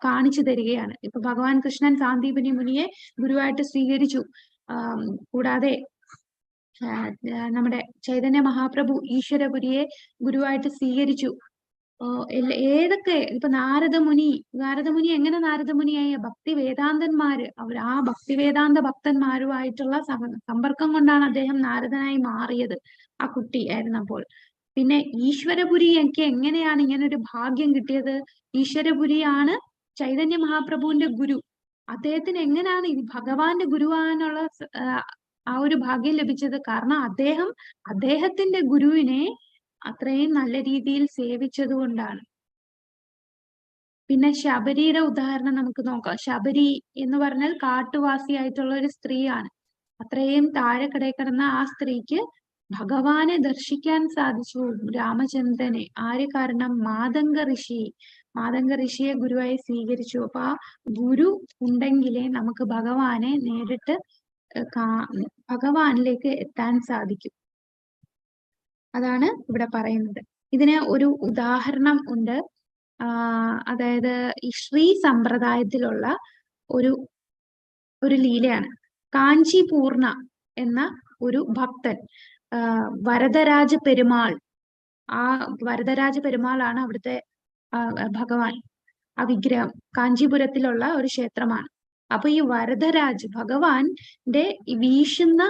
കാണിച്ചു തരികയാണ്. ഇപ്പൊ ഭഗവാൻ കൃഷ്ണൻ സാന്ദീപനി മുനിയെ ഗുരുവായിട്ട് സ്വീകരിച്ചു. കൂടാതെ നമ്മുടെ ചൈതന്യ മഹാപ്രഭു ഈശ്വരപുരിയെ ഗുരുവായിട്ട് സ്വീകരിച്ചു. ഏതൊക്കെ ഇപ്പൊ നാരദമുനി എങ്ങനെ നാരദമുനിയായ ഭക്തി വേദാന്തന്മാര് ആ ഭക്തി വേദാന്ത ഭക്തന്മാരുമായിട്ടുള്ള സമ്പർക്കം കൊണ്ടാണ് അദ്ദേഹം നാരദനായി മാറിയത്, ആ കുട്ടി ആയിരുന്നപ്പോൾ. പിന്നെ ഈശ്വരപുരി എനിക്ക് എങ്ങനെയാണ് ഇങ്ങനെ ഒരു ഭാഗ്യം കിട്ടിയത്? ഈശ്വരപുരിയാണ് ചൈതന്യ മഹാപ്രഭുവിന്റെ ഗുരു. അദ്ദേഹത്തിന് എങ്ങനെയാണ് ഈ ഭഗവാന്റെ ഗുരുവാനുള്ള ആ ഒരു ഭാഗ്യം ലഭിച്ചത്? കാരണം അദ്ദേഹത്തിന്റെ ഗുരുവിനെ അത്രയും നല്ല രീതിയിൽ സേവിച്ചത് കൊണ്ടാണ്. പിന്നെ ശബരിയുടെ ഉദാഹരണം നമുക്ക് നോക്കാം. ശബരി എന്ന് പറഞ്ഞാൽ കാട്ടുവാസിയായിട്ടുള്ള ഒരു സ്ത്രീയാണ്. അത്രയും താഴെ കിടക്കുന്ന ആ സ്ത്രീക്ക് ഭഗവാനെ ദർശിക്കാൻ സാധിച്ചു, രാമചന്ദ്രനെ. ആര് കാരണം? മാതംഗ ഋഷിയെ ഗുരുവായി സ്വീകരിച്ചു. അപ്പൊ ആ ഗുരു ഉണ്ടെങ്കിലേ നമുക്ക് ഭഗവാനെ നേരിട്ട് ഭഗവാനിലേക്ക് എത്താൻ സാധിക്കും. അതാണ് ഇവിടെ പറയുന്നത്. ഇതിന് ഒരു ഉദാഹരണം ഉണ്ട്. അതായത് ഈ ശ്രീ സമ്പ്രദായത്തിലുള്ള ഒരു ലീലയാണ്. കാഞ്ചിപൂർണ എന്ന ഒരു ഭക്തൻ, വരദരാജ പെരുമാൾ, ആ വരദരാജ പെരുമാളാണ് അവിടുത്തെ ഭഗവാൻ. ആ വിഗ്രഹം കാഞ്ചീപുരത്തിലുള്ള ഒരു ക്ഷേത്രമാണ്. അപ്പൊ ഈ വരദരാജ് ഭഗവാന്റെ വീശുന്ന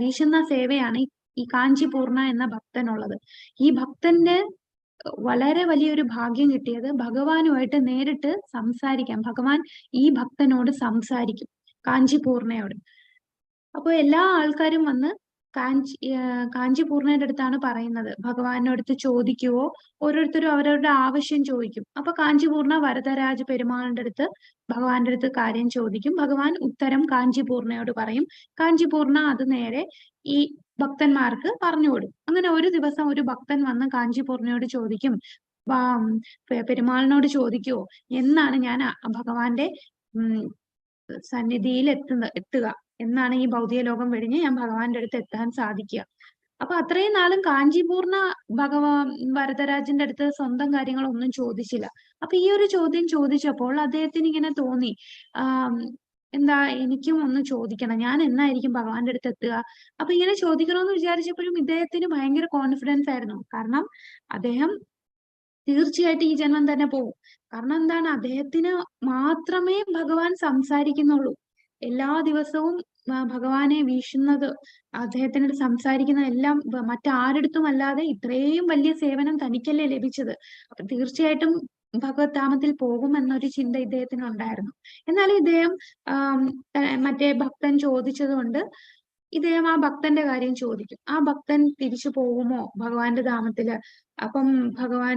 വീശുന്ന സേവയാണ് ഈ കാഞ്ചിപൂർണ എന്ന ഭക്തനുള്ളത്. ഈ ഭക്തന്റെ വളരെ വലിയൊരു ഭാഗ്യം കിട്ടിയത് ഭഗവാനുമായിട്ട് നേരിട്ട് സംസാരിക്കാം. ഭഗവാൻ ഈ ഭക്തനോട് സംസാരിക്കും, കാഞ്ചിപൂർണയോട്. അപ്പൊ എല്ലാ ആൾക്കാരും വന്ന് കാഞ്ചിപൂർണയുടെ അടുത്താണ് പറയുന്നത്. ഭഗവാനോടടുത്ത് ചോദിക്കുവോ, ഓരോരുത്തരും അവരവരുടെ ആവശ്യം ചോദിക്കും. അപ്പൊ കാഞ്ചിപൂർണ വരദരാജ പെരുമാളിന്റെ അടുത്ത് ഭഗവാന്റെ അടുത്ത് കാര്യം ചോദിക്കും. ഭഗവാൻ ഉത്തരം കാഞ്ചിപൂർണയോട് പറയും. കാഞ്ചിപൂർണ അത് നേരെ ഈ ഭക്തന്മാർക്ക് പറഞ്ഞു കൊടുക്കും. അങ്ങനെ ഒരു ദിവസം ഒരു ഭക്തൻ വന്ന് കാഞ്ചിപൂർണയോട് ചോദിക്കും, പെരുമാളിനോട് ചോദിക്കുവോ, എന്നാണ് ഞാൻ ഭഗവാന്റെ സന്നിധിയിൽ എത്തുക, എന്നാണ് ഈ ഭൗതിക ലോകം വെടിഞ്ഞ് ഞാൻ ഭഗവാന്റെ അടുത്ത് എത്താൻ സാധിക്കുക. അപ്പൊ അത്രയും നാളും കാഞ്ചിപൂർണ വരദരാജന്റെ അടുത്ത് സ്വന്തം കാര്യങ്ങളൊന്നും ചോദിച്ചില്ല. അപ്പൊ ഈ ഒരു ചോദ്യം ചോദിച്ചപ്പോൾ അദ്ദേഹത്തിന് ഇങ്ങനെ തോന്നി, എനിക്കും ഒന്ന് ചോദിക്കണം, ഞാൻ എന്നായിരിക്കും ഭഗവാന്റെ അടുത്ത് എത്തുക? അപ്പൊ ഇങ്ങനെ ചോദിക്കണമെന്ന് വിചാരിച്ചപ്പോഴും ഇദ്ദേഹത്തിന് ഭയങ്കര കോൺഫിഡൻസ് ആയിരുന്നു. കാരണം അദ്ദേഹം തീർച്ചയായിട്ടും ഈ ജന്മം തന്നെ പോകും. കാരണം എന്താണ്? അദ്ദേഹത്തിന് മാത്രമേ ഭഗവാൻ സംസാരിക്കുന്നുള്ളൂ. എല്ലാ ദിവസവും ഭഗവാനെ വീശുന്നത്, അദ്ദേഹത്തിനോട് സംസാരിക്കുന്ന എല്ലാം മറ്റാരടുത്തും അല്ലാതെ ഇത്രയും വലിയ സേവനം തനിക്കല്ലേ ലഭിച്ചത്. അപ്പൊ തീർച്ചയായിട്ടും ഭഗവത് ധാമത്തിൽ പോകുമെന്നൊരു ചിന്ത ഇദ്ദേഹത്തിന് ഉണ്ടായിരുന്നു. എന്നാലും ഇദ്ദേഹം മറ്റേ ഭക്തൻ ചോദിച്ചത് കൊണ്ട് ഇദ്ദേഹം ആ ഭക്തന്റെ കാര്യം ചോദിക്കും. ആ ഭക്തൻ തിരിച്ചു പോകുമോ ഭഗവാന്റെ ധാമത്തില്? അപ്പം ഭഗവാൻ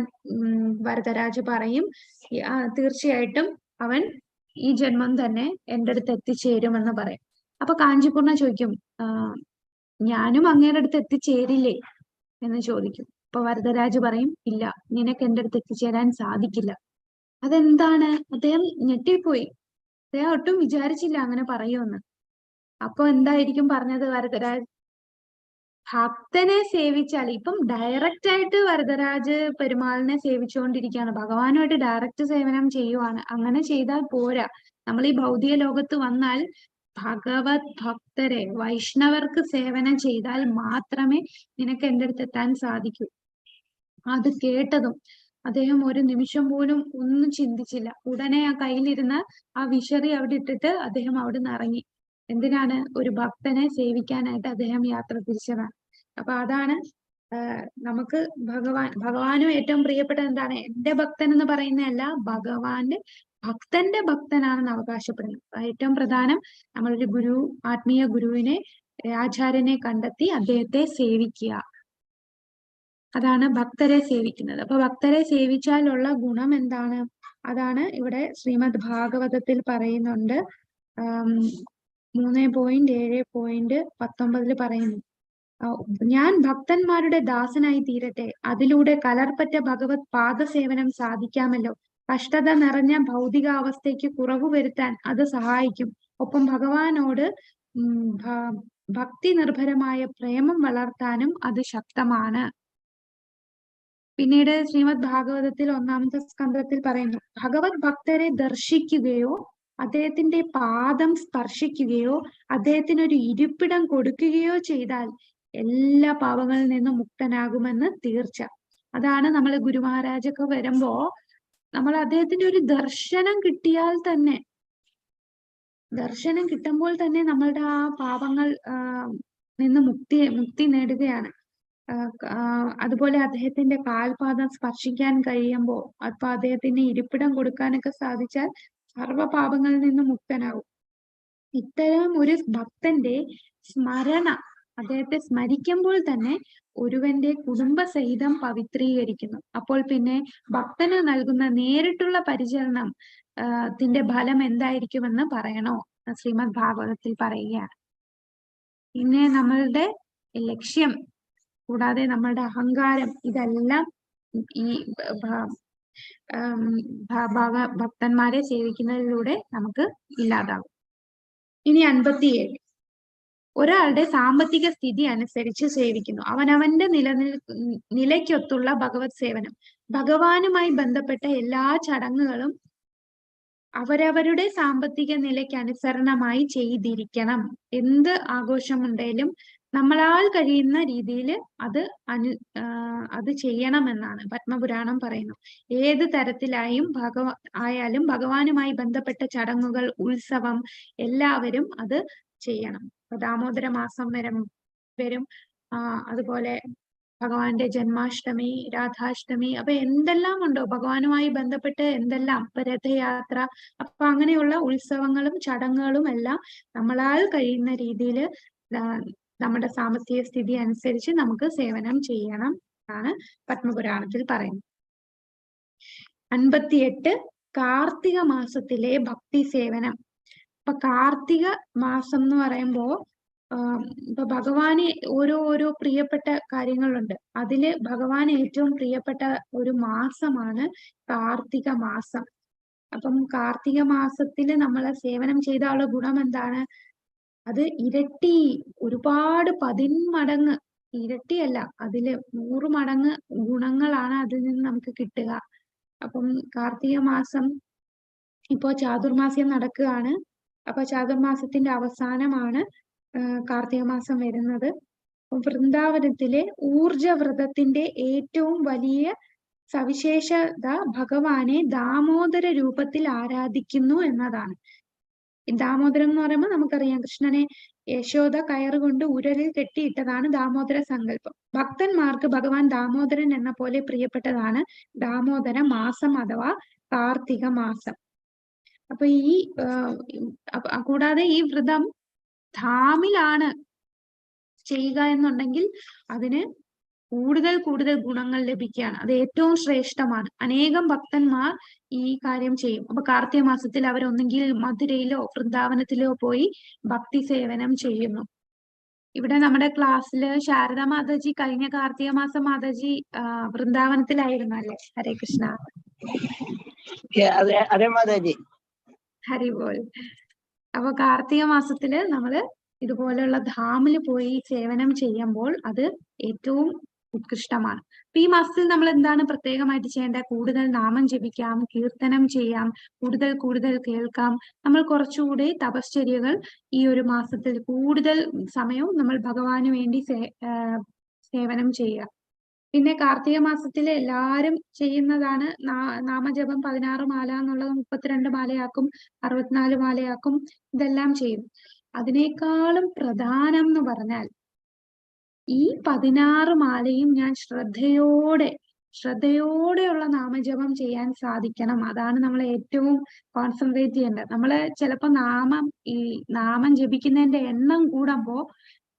വരദരാജ് പറയും, തീർച്ചയായിട്ടും അവൻ ഈ ജന്മം തന്നെ എൻ്റെ അടുത്ത് എത്തിച്ചേരുമെന്ന് പറയും. അപ്പൊ കാഞ്ചിപൂർണ ചോദിക്കും, ഞാനും അങ്ങയുടെ അടുത്ത് എത്തിച്ചേരില്ലേ എന്ന് ചോദിക്കും. അപ്പൊ വരദരാജ് പറയും, ഇല്ല, നിനക്ക് എൻ്റെ അടുത്ത് എത്തിച്ചേരാൻ സാധിക്കില്ല. അതെന്താണ്? അദ്ദേഹം ഞെട്ടിപ്പോയി. അദ്ദേഹം ഒട്ടും വിചാരിച്ചില്ല അങ്ങനെ പറയുമെന്ന്. അപ്പൊ എന്തായിരിക്കും പറഞ്ഞത് വരദരാജ്? ഭക്തനെ സേവിച്ചാൽ, ഇപ്പം ഡയറക്റ്റ് ആയിട്ട് വരദരാജ് പെരുമാളിനെ സേവിച്ചുകൊണ്ടിരിക്കുകയാണ്, ഭഗവാനുമായിട്ട് ഡയറക്റ്റ് സേവനം ചെയ്യുവാണ്. അങ്ങനെ ചെയ്താൽ പോരാ. നമ്മൾ ഈ ഭൗതിക ലോകത്ത് വന്നാൽ ഭഗവത് ഭക്തരെ, വൈഷ്ണവർക്ക് സേവനം ചെയ്താൽ മാത്രമേ നിനക്ക് എൻ്റെ അടുത്ത് എത്താൻ സാധിക്കൂ. അത് കേട്ടതും അദ്ദേഹം ഒരു നിമിഷം പോലും ഒന്നും ചിന്തിച്ചില്ല. ഉടനെ ആ കയ്യിലിരുന്ന ആ വിശറി അവിടെ ഇട്ടിട്ട് അദ്ദേഹം അവിടെ നിന്ന് ഇറങ്ങി. എന്തിനാണ്? ഒരു ഭക്തനെ സേവിക്കാനായിട്ട് അദ്ദേഹം യാത്ര തിരിച്ചതാണ്. അപ്പൊ അതാണ് നമുക്ക് ഭഗവാനും ഏറ്റവും പ്രിയപ്പെട്ടത് എന്താണ്? എന്റെ ഭക്തൻ എന്ന് പറയുന്നതല്ല, ഭഗവാന്റെ ഭക്തന്റെ ഭക്തനാണെന്ന് അവകാശപ്പെടുന്നത്. ഏറ്റവും പ്രധാനം നമ്മളൊരു ഗുരു, ആത്മീയ ഗുരുവിനെ, ആചാര്യനെ കണ്ടെത്തി അദ്ദേഹത്തെ സേവിക്കുക. അതാണ് ഭക്തരെ സേവിക്കുന്നത്. അപ്പൊ ഭക്തരെ സേവിച്ചാലുള്ള ഗുണം എന്താണ്? അതാണ് ഇവിടെ ശ്രീമദ് ഭാഗവതത്തിൽ പറയുന്നുണ്ട്. 3.7.19 പറയുന്നു, ഞാൻ ഭക്തന്മാരുടെ ദാസനായി തീരട്ടെ, അതിലൂടെ കലർപ്പറ്റ ഭഗവത് പാദസേവനം സാധിക്കാമല്ലോ. കഷ്ടത നിറഞ്ഞ ഭൗതികാവസ്ഥയ്ക്ക് കുറവ് വരുത്താൻ അത് സഹായിക്കും. ഒപ്പം ഭഗവാനോട് ഭക്തി നിർഭരമായ പ്രേമം വളർത്താനും അത് ശക്തമാണ്. പിന്നീട് ശ്രീമദ് ഭാഗവതത്തിൽ 1-ാമത്തെ സ്കന്ധത്തിൽ പറയുന്നു, ഭഗവത് ഭക്തരെ ദർശിക്കുകയോ അദ്ദേഹത്തിന്റെ പാദം സ്പർശിക്കുകയോ അദ്ദേഹത്തിനൊരു ഇരിപ്പിടം കൊടുക്കുകയോ ചെയ്താൽ എല്ലാ പാപങ്ങളിൽ നിന്നും മുക്തനാകുമെന്ന് തീർച്ച. അതാണ് നമ്മൾ ഗുരു മഹാരാജൊക്കെ വരുമ്പോ നമ്മൾ അദ്ദേഹത്തിന്റെ ഒരു ദർശനം കിട്ടിയാൽ തന്നെ, ദർശനം കിട്ടുമ്പോൾ തന്നെ നമ്മളുടെ ആ പാപങ്ങൾ നിന്ന് മുക്തി നേടുകയാണ്. അതുപോലെ അദ്ദേഹത്തിന്റെ കാൽപാദം സ്പർശിക്കാൻ കഴിയുമ്പോൾ, അപ്പൊ അദ്ദേഹത്തിന് ഇരിപ്പിടം കൊടുക്കാനൊക്കെ സാധിച്ചാൽ സർവ്വ പാപങ്ങളിൽ നിന്നും മുക്തനാകും. ഇത്തരം ഒരു ഭക്തന്റെ സ്മരണ, അദ്ദേഹത്തെ സ്മരിക്കുമ്പോൾ തന്നെ ഒരുവന്റെ കുടുംബസഹിതം പവിത്രീകരിക്കുന്നു. അപ്പോൾ പിന്നെ ഭക്തന് നൽകുന്ന നേരിട്ടുള്ള പരിചരണം ത്തിന്റെ ഫലം എന്തായിരിക്കുമെന്ന് പറയണോ? ശ്രീമദ് ഭാഗവതത്തിൽ പറയുകയാണ്. പിന്നെ നമ്മളുടെ ലക്ഷ്യം കൂടാതെ നമ്മളുടെ അഹങ്കാരം ഇതെല്ലാം ഈ ഭക്തന്മാരെ സേവിക്കുന്നതിലൂടെ നമുക്ക് ഇല്ലാതാകും. ഇനി 57. ഒരാളുടെ സാമ്പത്തിക സ്ഥിതി അനുസരിച്ച് സേവിക്കുന്നു. അവനവന്റെ നിലയ്ക്കൊത്തുള്ള ഭഗവത് സേവനം. ഭഗവാനുമായി ബന്ധപ്പെട്ട എല്ലാ ചടങ്ങുകളും അവരവരുടെ സാമ്പത്തിക നിലയ്ക്ക് അനുസരണമായി ചെയ്തിരിക്കണം. എന്ത് ആഘോഷമുണ്ടെങ്കിലും നമ്മളാൽ കഴിയുന്ന രീതിയിൽ അത് ചെയ്യണമെന്നാണ് പത്മപുരാണം പറയുന്നു. ഏത് തരത്തിലായും ആയാലും ഭഗവാനുമായി ബന്ധപ്പെട്ട ചടങ്ങുകൾ, ഉത്സവം എല്ലാവരും അത് ചെയ്യണം. ദാമോദര മാസം വരും. അതുപോലെ ഭഗവാന്റെ ജന്മാഷ്ടമി, രാധാഷ്ടമി, അപ്പൊ എന്തെല്ലാം ഉണ്ടോ ഭഗവാനുമായി ബന്ധപ്പെട്ട് എന്തെല്ലാം, രഥയാത്ര, അപ്പൊ അങ്ങനെയുള്ള ഉത്സവങ്ങളും ചടങ്ങുകളും എല്ലാം നമ്മളാൽ കഴിയുന്ന രീതിയിൽ നമ്മുടെ സാമ്പത്തിക സ്ഥിതി അനുസരിച്ച് നമുക്ക് സേവനം ചെയ്യണം എന്നാണ് പത്മപുരാണത്തിൽ പറയുന്നത്. 58. കാർത്തിക മാസത്തിലെ ഭക്തി സേവനം. ഇപ്പൊ കാർത്തിക മാസം എന്ന് പറയുമ്പോ ഇപ്പൊ ഭഗവാന് ഓരോ പ്രിയപ്പെട്ട കാര്യങ്ങളുണ്ട്. അതില് ഭഗവാന് ഏറ്റവും പ്രിയപ്പെട്ട ഒരു മാസമാണ് കാർത്തിക മാസം. അപ്പം കാർത്തിക മാസത്തില് നമ്മളെ സേവനം ചെയ്താലുള്ള ഗുണം എന്താണ്? അത് ഇരട്ടി, ഒരുപാട് 10 മടങ്ങ്, ഇരട്ടിയല്ല, അതില് 100 മടങ്ങ് ഗുണങ്ങളാണ് അതിൽ നിന്ന് നമുക്ക് കിട്ടുക. അപ്പം കാർത്തിക മാസം ഇപ്പോ ചാതുർമാസ്യം നടക്കുകയാണ്. അപ്പൊ ചാതുർമാസത്തിന്റെ അവസാനമാണ് കാർത്തിക മാസം വരുന്നത്. വൃന്ദാവനത്തിലെ ഊർജവ്രതത്തിന്റെ ഏറ്റവും വലിയ സവിശേഷത ഭഗവാനെ ദാമോദര രൂപത്തിൽ ആരാധിക്കുന്നു എന്നതാണ്. ദാമോദരം എന്ന് പറയുമ്പോൾ നമുക്കറിയാം, കൃഷ്ണനെ യശോദ കയറുകൊണ്ട് ഉരലിൽ കെട്ടിയിട്ടതാണ് ദാമോദര സങ്കല്പം. ഭക്തന്മാർക്ക് ഭഗവാൻ ദാമോദരൻ എന്ന പോലെ പ്രിയപ്പെട്ടതാണ് ദാമോദര മാസം അഥവാ കാർത്തിക മാസം. അപ്പൊ കൂടാതെ ഈ വ്രതം ധാമിലാണ് ചെയ്യുക എന്നുണ്ടെങ്കിൽ അതിന് കൂടുതൽ ഗുണങ്ങൾ ലഭിക്കുകയാണ്. അത് ഏറ്റവും ശ്രേഷ്ഠമാണ്. അനേകം ഭക്തന്മാർ ഈ കാര്യം ചെയ്യും. അപ്പൊ കാർത്തിക മാസത്തിൽ അവരൊന്നെങ്കിൽ മധുരയിലോ വൃന്ദാവനത്തിലോ പോയി ഭക്തി സേവനം ചെയ്യുന്നു. ഇവിടെ നമ്മുടെ ക്ലാസ്സില് ശാരദ മാതാജി കഴിഞ്ഞ കാർത്തിക മാസം മാതാജി വൃന്ദാവനത്തിലായിരുന്നു അല്ലേ? ഹരേ കൃഷ്ണ. അതെ മാതാജി. ഹരി ബോൾ. അപ്പൊ കാർത്തിക മാസത്തില് നമ്മള് ഇതുപോലെയുള്ള ധാമില് പോയി സേവനം ചെയ്യുമ്പോൾ അത് ഏറ്റവും ഉത്കൃഷ്ടമാണ്. അപ്പൊ ഈ മാസത്തിൽ നമ്മൾ എന്താണ് പ്രത്യേകമായിട്ട് ചെയ്യേണ്ടത്? കൂടുതൽ നാമം ജപിക്കാം, കീർത്തനം ചെയ്യാം, കൂടുതൽ കേൾക്കാം. നമ്മൾ കുറച്ചുകൂടി തപശ്ചര്യകൾ ഈ ഒരു മാസത്തിൽ കൂടുതൽ സമയവും നമ്മൾ ഭഗവാന് വേണ്ടി സേവനം ചെയ്യുക. പിന്നെ കാർത്തിക മാസത്തില് എല്ലാരും ചെയ്യുന്നതാണ് നാമജപം. 16 മാല എന്നുള്ളത് 32 മാലയാക്കും, 64 മാലയാക്കും, ഇതെല്ലാം ചെയ്യും. അതിനേക്കാളും പ്രധാനം എന്ന് പറഞ്ഞാൽ ഈ 16 മാലയും ഞാൻ ശ്രദ്ധയോടെയുള്ള നാമജപം ചെയ്യാൻ സാധിക്കണം. അതാണ് നമ്മൾ ഏറ്റവും കോൺസെൻട്രേറ്റ് ചെയ്യേണ്ടത്. നമ്മള് ചിലപ്പോ നാമം ജപിക്കുന്നതിന്റെ എണ്ണം കൂടുമ്പോ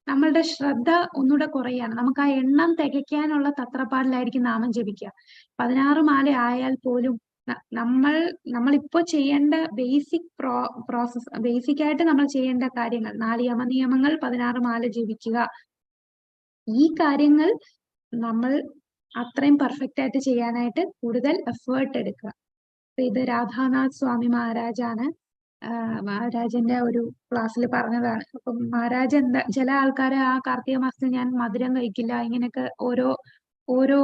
നമ്മളുടെ ശ്രദ്ധ ഒന്നുകൂടെ കുറയാണ്. നമുക്ക് ആ എണ്ണം തികയ്ക്കാനുള്ള തത്രപ്പാടിലായിരിക്കും നാമം ജപിക്കുക. 16 മാല ആയാൽ പോലും നമ്മളിപ്പോ ചെയ്യേണ്ട ബേസിക് ആയിട്ട് നമ്മൾ ചെയ്യേണ്ട കാര്യങ്ങൾ, 4 യമനിയമങ്ങൾ, 16 മാല ജപിക്കുക, ഈ കാര്യങ്ങൾ നമ്മൾ അത്രയും പെർഫെക്റ്റ് ആയിട്ട് ചെയ്യാനായിട്ട് കൂടുതൽ എഫേർട്ട് എടുക്കുക. അപ്പൊ ഇത് രാധാനാഥ് സ്വാമി മഹാരാജന്റെ ഒരു ക്ലാസ്സിൽ പറഞ്ഞതാണ്. അപ്പം മഹാരാജ് ചില ആൾക്കാര് ആ കാർത്തിക മാസത്തിൽ ഞാൻ മധുരം കഴിക്കില്ല, ഇങ്ങനെയൊക്കെ ഓരോ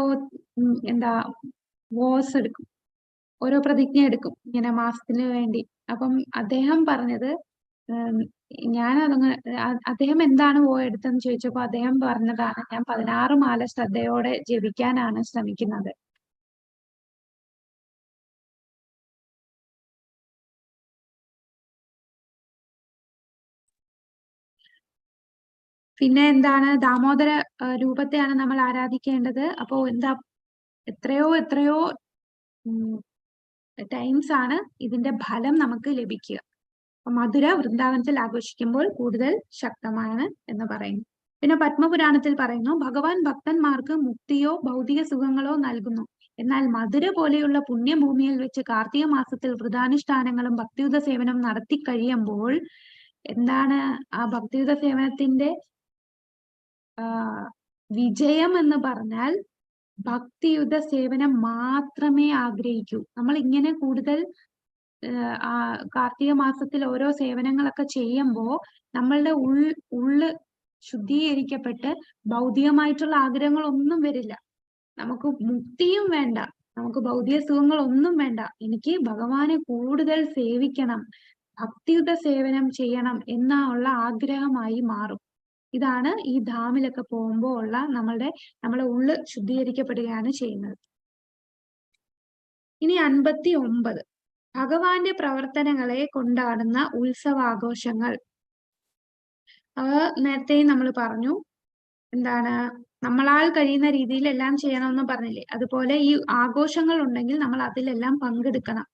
വോസ് എടുക്കും, ഓരോ പ്രതിജ്ഞ എടുക്കും ഇങ്ങനെ മാസത്തിന് വേണ്ടി. അപ്പം അദ്ദേഹം പറഞ്ഞത് ഞാൻ അദ്ദേഹം എന്താണ് ഓ എടുത്തെന്ന് ചോദിച്ചപ്പോൾ അദ്ദേഹം പറഞ്ഞതാണ്, ഞാൻ 16 മാല ശ്രദ്ധയോടെ ജപിക്കാനാണ് ശ്രമിക്കുന്നത്. പിന്നെ എന്താണ്, ദാമോദര രൂപത്തെയാണ് നമ്മൾ ആരാധിക്കേണ്ടത്. അപ്പോ എന്താ, എത്രയോ ടൈംസ് ആണ് ഇതിന്റെ ഫലം നമുക്ക് ലഭിക്കുക. മധുര വൃന്ദാവനത്തിൽ ആഘോഷിക്കുമ്പോൾ കൂടുതൽ ശക്തമാണ് എന്ന് പറയുന്നു. പിന്നെ പത്മപുരാണത്തിൽ പറയുന്നു, ഭഗവാൻ ഭക്തന്മാർക്ക് മുക്തിയോ ഭൗതിക സുഖങ്ങളോ നൽകുന്നു. എന്നാൽ മധുര പോലെയുള്ള പുണ്യഭൂമിയിൽ വെച്ച് കാർത്തിക മാസത്തിൽ വ്രതാനുഷ്ഠാനങ്ങളും ഭക്തിയുത സേവനം നടത്തി കഴിയുമ്പോൾ എന്താണ് ആ ഭക്തിയുത സേവനത്തിന്റെ വിജയം എന്ന് പറഞ്ഞാൽ ഭക്തിയുത സേവനം മാത്രമേ ആഗ്രഹിക്കൂ. നമ്മൾ ഇങ്ങനെ കൂടുതൽ കാർത്തിക മാസത്തിൽ ഓരോ സേവനങ്ങളൊക്കെ ചെയ്യുമ്പോൾ നമ്മളുടെ ഉള്ള് ശുദ്ധീകരിക്കപ്പെട്ട് ഭൗതികമായിട്ടുള്ള ആഗ്രഹങ്ങളൊന്നും വരില്ല. നമുക്ക് മുക്തിയും വേണ്ട, നമുക്ക് ഭൗതിക സുഖങ്ങളൊന്നും വേണ്ട. എനിക്ക് ഭഗവാനെ കൂടുതൽ സേവിക്കണം, ഭക്തിയുത സേവനം ചെയ്യണം എന്നുള്ള ആഗ്രഹമായി മാറും. ഇതാണ് ഈ ധാമിലൊക്കെ പോകുമ്പോൾ ഉള്ള നമ്മളെ ഉള്ള് ശുദ്ധീകരിക്കപ്പെടുകയാണ് ചെയ്യുന്നത്. ഇനി 59 ഭഗവാന്റെ പ്രവർത്തനങ്ങളെ കൊണ്ടാടുന്ന ഉത്സവാഘോഷങ്ങൾ. നേരത്തെ നമ്മൾ പറഞ്ഞു, എന്താണ്, നമ്മളാൽ കഴിയുന്ന രീതിയിൽ എല്ലാം ചെയ്യണമെന്ന് പറഞ്ഞില്ലേ. അതുപോലെ ഈ ആഘോഷങ്ങൾ ഉണ്ടെങ്കിൽ നമ്മൾ അതിലെല്ലാം പങ്കെടുക്കണം.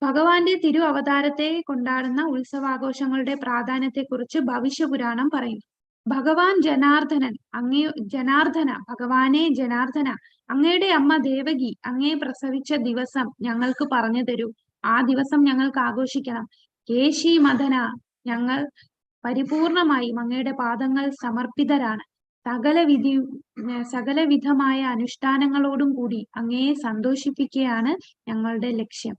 ഭഗവാന്റെ തിരു അവതാരത്തെ കൊണ്ടാടുന്ന ഉത്സവാഘോഷങ്ങളുടെ പ്രാധാന്യത്തെക്കുറിച്ച് ഭവിഷ്യപുരാണം പറയുന്നു. ഭഗവാൻ ജനാർദ്ദനൻ, ഭഗവാനെ ജനാർദ്ദന, അങ്ങയുടെ അമ്മ ദേവകി അങ്ങയെ പ്രസവിച്ച ദിവസം ഞങ്ങൾക്ക് പറഞ്ഞു തരൂ. ആ ദിവസം ഞങ്ങൾക്ക് ആഘോഷിക്കണം. കേശി മദന, ഞങ്ങൾ പരിപൂർണമായും അങ്ങയുടെ പാദങ്ങൾ സമർപ്പിതരാണ്. സകലവിധമായ അനുഷ്ഠാനങ്ങളോടും കൂടി അങ്ങയെ സന്തോഷിപ്പിക്കുകയാണ് ഞങ്ങളുടെ ലക്ഷ്യം.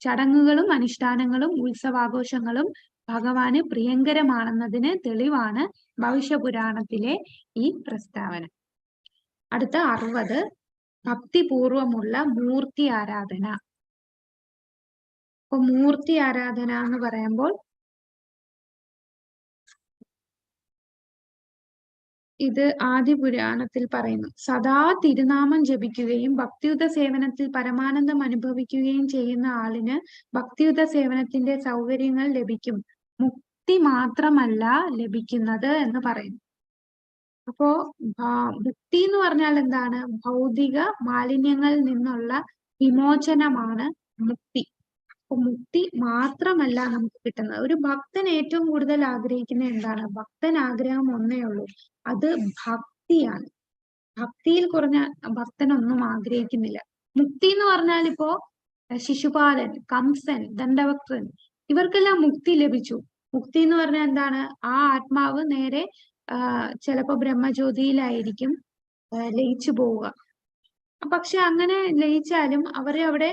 ചടങ്ങുകളും അനുഷ്ഠാനങ്ങളും ഉത്സവാഘോഷങ്ങളും ഭഗവാന് പ്രിയങ്കരമാണെന്നതിന് തെളിവാണ് ഭവിഷ്യപുരാണത്തിലെ ഈ പ്രസ്താവന. അടുത്ത 60 ഭക്തിപൂർവമുള്ള മൂർത്തി ആരാധന. അപ്പൊ മൂർത്തി ആരാധന എന്ന് പറയുമ്പോൾ ഇത് ആദിപുരാണത്തിൽ പറയുന്നു. സദാ തിരുനാമം ജപിക്കുകയും ഭക്തിയുത സേവനത്തിൽ പരമാനന്ദം അനുഭവിക്കുകയും ചെയ്യുന്ന ആളിന് ഭക്തിയുത സേവനത്തിന്റെ സൗകര്യങ്ങൾ ലഭിക്കും. മുക്തി മാത്രമല്ല ലഭിക്കുന്നത് എന്ന് പറയുന്നു. അപ്പോ മുക്തി എന്ന് പറഞ്ഞാൽ എന്താണ്? ഭൗതിക മാലിന്യങ്ങളിൽ നിന്നുള്ള വിമോചനമാണ് മുക്തി. അപ്പൊ മുക്തി മാത്രമല്ല നമുക്ക് കിട്ടുന്നത്. ഒരു ഭക്തൻ ഏറ്റവും കൂടുതൽ ആഗ്രഹിക്കുന്ന എന്താണ്? ഭക്തൻ ആഗ്രഹം ഒന്നേ ഉള്ളൂ, അത് ഭക്തിയാണ്. ഭക്തിയിൽ കുറഞ്ഞ ഭക്തനൊന്നും ആഗ്രഹിക്കുന്നില്ല. മുക്തി എന്ന് പറഞ്ഞാൽ ഇപ്പോ ശിശുപാലൻ, കംസൻ, ദണ്ഡവക്രൻ, ഇവർക്കെല്ലാം മുക്തി ലഭിച്ചു. മുക്തി എന്ന് പറഞ്ഞാൽ എന്താണ്? ആ ആത്മാവ് നേരെ ചിലപ്പോ ബ്രഹ്മജ്യോതിയിലായിരിക്കും ലയിച്ചു പോവുക. പക്ഷെ അങ്ങനെ ലയിച്ചാലും അവരെ അവിടെ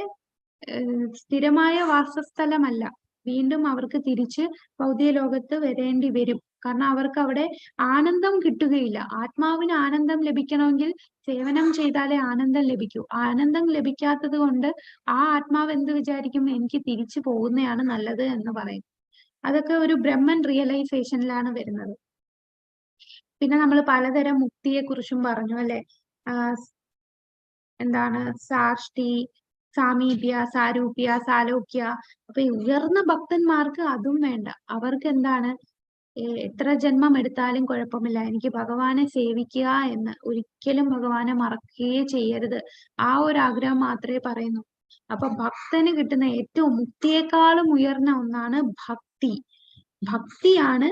സ്ഥിരമായ വാസസ്ഥലമല്ല. വീണ്ടും അവർക്ക് തിരിച്ച് ഭൗതിക ലോകത്ത് വരേണ്ടി വരും. കാരണം അവർക്ക് അവിടെ ആനന്ദം കിട്ടുകയില്ല. ആത്മാവിന് ആനന്ദം ലഭിക്കണമെങ്കിൽ സേവനം ചെയ്താലേ ആനന്ദം ലഭിക്കൂ. ആനന്ദം ലഭിക്കാത്തത് കൊണ്ട് ആ ആത്മാവ് എന്ത് വിചാരിക്കും? എനിക്ക് തിരിച്ചു പോകുന്നതാണ് നല്ലത് എന്ന് പറയും. അതൊക്കെ ഒരു ബ്രഹ്മൻ റിയലൈസേഷനിലാണ് വരുന്നത്. പിന്നെ നമ്മൾ പലതരം മുക്തിയെ കുറിച്ചും പറഞ്ഞു അല്ലെ. എന്താണ് സാഷ്ടി, സാമീപ്യ, സാരൂപ്യ, സാലോക്യ. അപ്പൊ ഉയർന്ന ഭക്തന്മാർക്ക് അതും വേണ്ട. അവർക്ക് എന്താണ്? എത്ര ജന്മം എടുത്താലും കുഴപ്പമില്ല, എനിക്ക് ഭഗവാനെ സേവിക്കുക എന്ന്. ഒരിക്കലും ഭഗവാനെ മറക്കുകയേ ചെയ്യരുത്. ആ ഒരു ആഗ്രഹം മാത്രമേ പറയുന്നു. അപ്പൊ ഭക്തന് കിട്ടുന്ന ഏറ്റവും മുക്തിയെക്കാളും ഉയർന്ന ഒന്നാണ് ഭക്തി. ഭക്തിയാണ്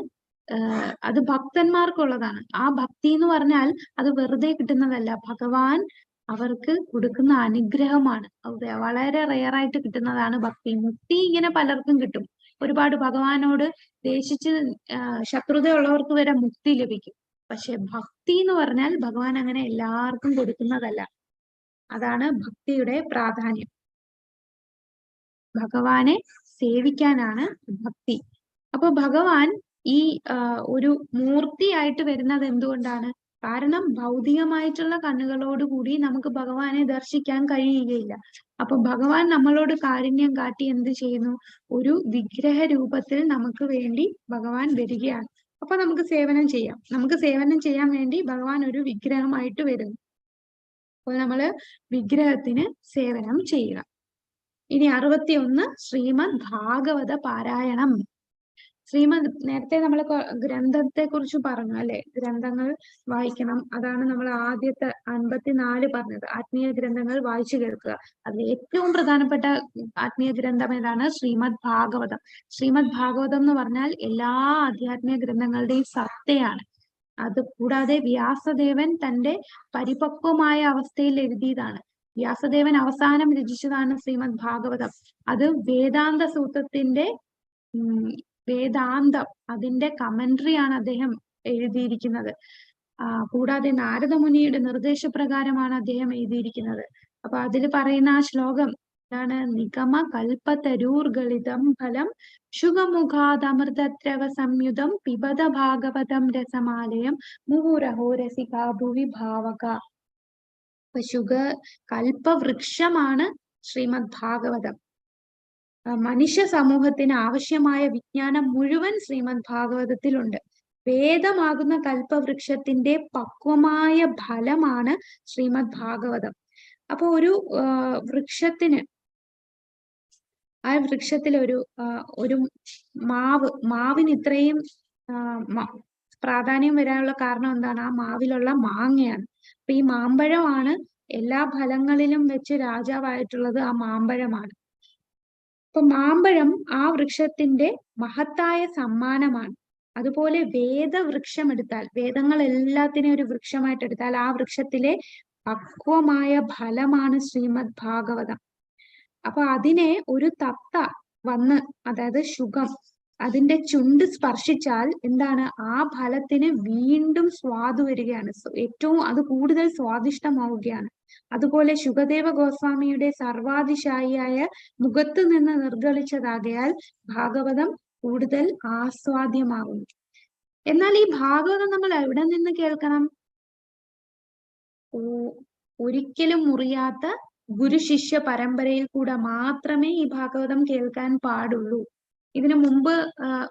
അത് ഭക്തന്മാർക്കുള്ളതാണ്. ആ ഭക്തി എന്ന് പറഞ്ഞാൽ അത് വെറുതെ കിട്ടുന്നതല്ല. ഭഗവാൻ അവർക്ക് കൊടുക്കുന്ന അനുഗ്രഹമാണ്. വളരെ റെയറായിട്ട് കിട്ടുന്നതാണ് ഭക്തി. മുക്തി ഇങ്ങനെ പലർക്കും കിട്ടും. ഒരുപാട് ഭഗവാനോട് ദേഷിച്ച് ശത്രുതയുള്ളവർക്ക് വരെ മുക്തി ലഭിക്കും. പക്ഷെ ഭക്തി എന്ന് പറഞ്ഞാൽ ഭഗവാൻ അങ്ങനെ എല്ലാവർക്കും കൊടുക്കുന്നതല്ല. അതാണ് ഭക്തിയുടെ പ്രാധാന്യം. ഭഗവാനെ സേവിക്കാനാണ് ഭക്തി. അപ്പൊ ഭഗവാൻ ഈ ഒരു മൂർത്തിയായിട്ട് വരുന്നത് എന്തുകൊണ്ടാണ്? കാരണം ഭൗതികമായിട്ടുള്ള കണ്ണുകളോടുകൂടി നമുക്ക് ഭഗവാനെ ദർശിക്കാൻ കഴിയുകയില്ല. അപ്പൊ ഭഗവാൻ നമ്മളോട് കാരുണ്യം കാട്ടി എന്ത് ചെയ്യുന്നു? ഒരു വിഗ്രഹ രൂപത്തിൽ നമുക്ക് വേണ്ടി ഭഗവാൻ വരികയാണ്. അപ്പൊ നമുക്ക് സേവനം ചെയ്യാം. നമുക്ക് സേവനം ചെയ്യാൻ വേണ്ടി ഭഗവാൻ ഒരു വിഗ്രഹമായിട്ട് വരുന്നു. അപ്പോൾ നമ്മള് വിഗ്രഹത്തിന് സേവനം ചെയ്യുക. ഇനി 61 ശ്രീമദ് ഭാഗവത പാരായണം. നേരത്തെ നമ്മൾ ഗ്രന്ഥത്തെ കുറിച്ച് പറഞ്ഞു അല്ലെ, ഗ്രന്ഥങ്ങൾ വായിക്കണം. അതാണ് നമ്മൾ ആദ്യത്തെ 54 പറഞ്ഞത്. ആത്മീയ ഗ്രന്ഥങ്ങൾ വായിച്ചു കേൾക്കുക. അതിൽ ഏറ്റവും പ്രധാനപ്പെട്ട ആത്മീയ ഗ്രന്ഥം ഏതാണ്? ശ്രീമദ് ഭാഗവതം. ശ്രീമദ് ഭാഗവതം എന്ന് പറഞ്ഞാൽ എല്ലാ ആധ്യാത്മിക ഗ്രന്ഥങ്ങളുടെയും സത്തയാണ്. അത് കൂടാതെ വ്യാസദേവൻ തന്റെ പരിപക്വമായ അവസ്ഥയിൽ എഴുതിയതാണ്. വ്യാസദേവൻ അവസാനം രചിച്ചതാണ് ശ്രീമദ് ഭാഗവതം. അത് വേദാന്ത സൂത്രത്തിന്റെ വേദാന്തം, അതിന്റെ കമന്ററി ആണ് അദ്ദേഹം എഴുതിയിരിക്കുന്നത്. കൂടാതെ നാരദമുനിയുടെ നിർദ്ദേശപ്രകാരമാണ് അദ്ദേഹം എഴുതിയിരിക്കുന്നത്. അപ്പൊ അതിൽ പറയുന്ന ആ ശ്ലോകം എന്താണ്? നിഗമ കൽപ്പതരൂർഗളിതം ഫലം ശുഗമുഖാദമൃതദ്രവ സംയുതം പിബത ഭാഗവതം രസമാലയം മുഹുരഹോ രസികാ ഭുവി ഭാവക. കൽപ്പവൃക്ഷമാണ് ശ്രീമദ് ഭാഗവതം. മനുഷ്യ സമൂഹത്തിന് ആവശ്യമായ വിജ്ഞാനം മുഴുവൻ ശ്രീമദ് ഭാഗവതത്തിലുണ്ട്. വേദമാകുന്ന കൽപ്പവൃക്ഷത്തിന്റെ പക്വമായ ഫലമാണ് ശ്രീമദ് ഭാഗവതം. അപ്പൊ ഒരു വൃക്ഷത്തിന്, ആ വൃക്ഷത്തിൽ ഒരു മാവിന് ഇത്രയും പ്രാധാന്യം വരാനുള്ള കാരണം എന്താണ്? ആ മാവിലുള്ള മാങ്ങയാണ്. അപ്പൊ ഈ മാമ്പഴമാണ് എല്ലാ ഫലങ്ങളിലും വെച്ച് രാജാവായിട്ടുള്ളത്. ആ മാമ്പഴമാണ്. അപ്പൊ മാമ്പഴം ആ വൃക്ഷത്തിന്റെ മഹത്തായ സമ്മാനമാണ്. അതുപോലെ വേദവൃക്ഷം എടുത്താൽ, വേദങ്ങൾ എല്ലാത്തിനെയും ഒരു വൃക്ഷമായിട്ട് എടുത്താൽ ആ വൃക്ഷത്തിലെ പക്വമായ ഫലമാണ് ശ്രീമദ് ഭാഗവതം. അപ്പൊ അതിനെ ഒരു തത്ത വന്ന്, അതായത് ശുഗം, അതിന്റെ ചുണ്ട് സ്പർശിച്ചാൽ എന്താണ്? ആ ഫലത്തിന് വീണ്ടും സ്വാദ് വരികയാണ്. അത് കൂടുതൽ സ്വാദിഷ്ടമാവുകയാണ്. അതുപോലെ ശുകദേവ ഗോസ്വാമിയുടെ സർവാതിശായിയായ മുഖത്ത് നിന്ന് നിർഗളിച്ചതാകയാൽ ഭാഗവതം കൂടുതൽ ആസ്വാദ്യമാകുന്നു. എന്നാൽ ഈ ഭാഗവതം നമ്മൾ എവിടെ നിന്ന് കേൾക്കണം? ഒരിക്കലും മുറിയാത്ത ഗുരു ശിഷ്യ പരമ്പരയിൽ കൂടെ മാത്രമേ ഈ ഭാഗവതം കേൾക്കാൻ പാടുള്ളൂ. ഇതിനു മുമ്പ്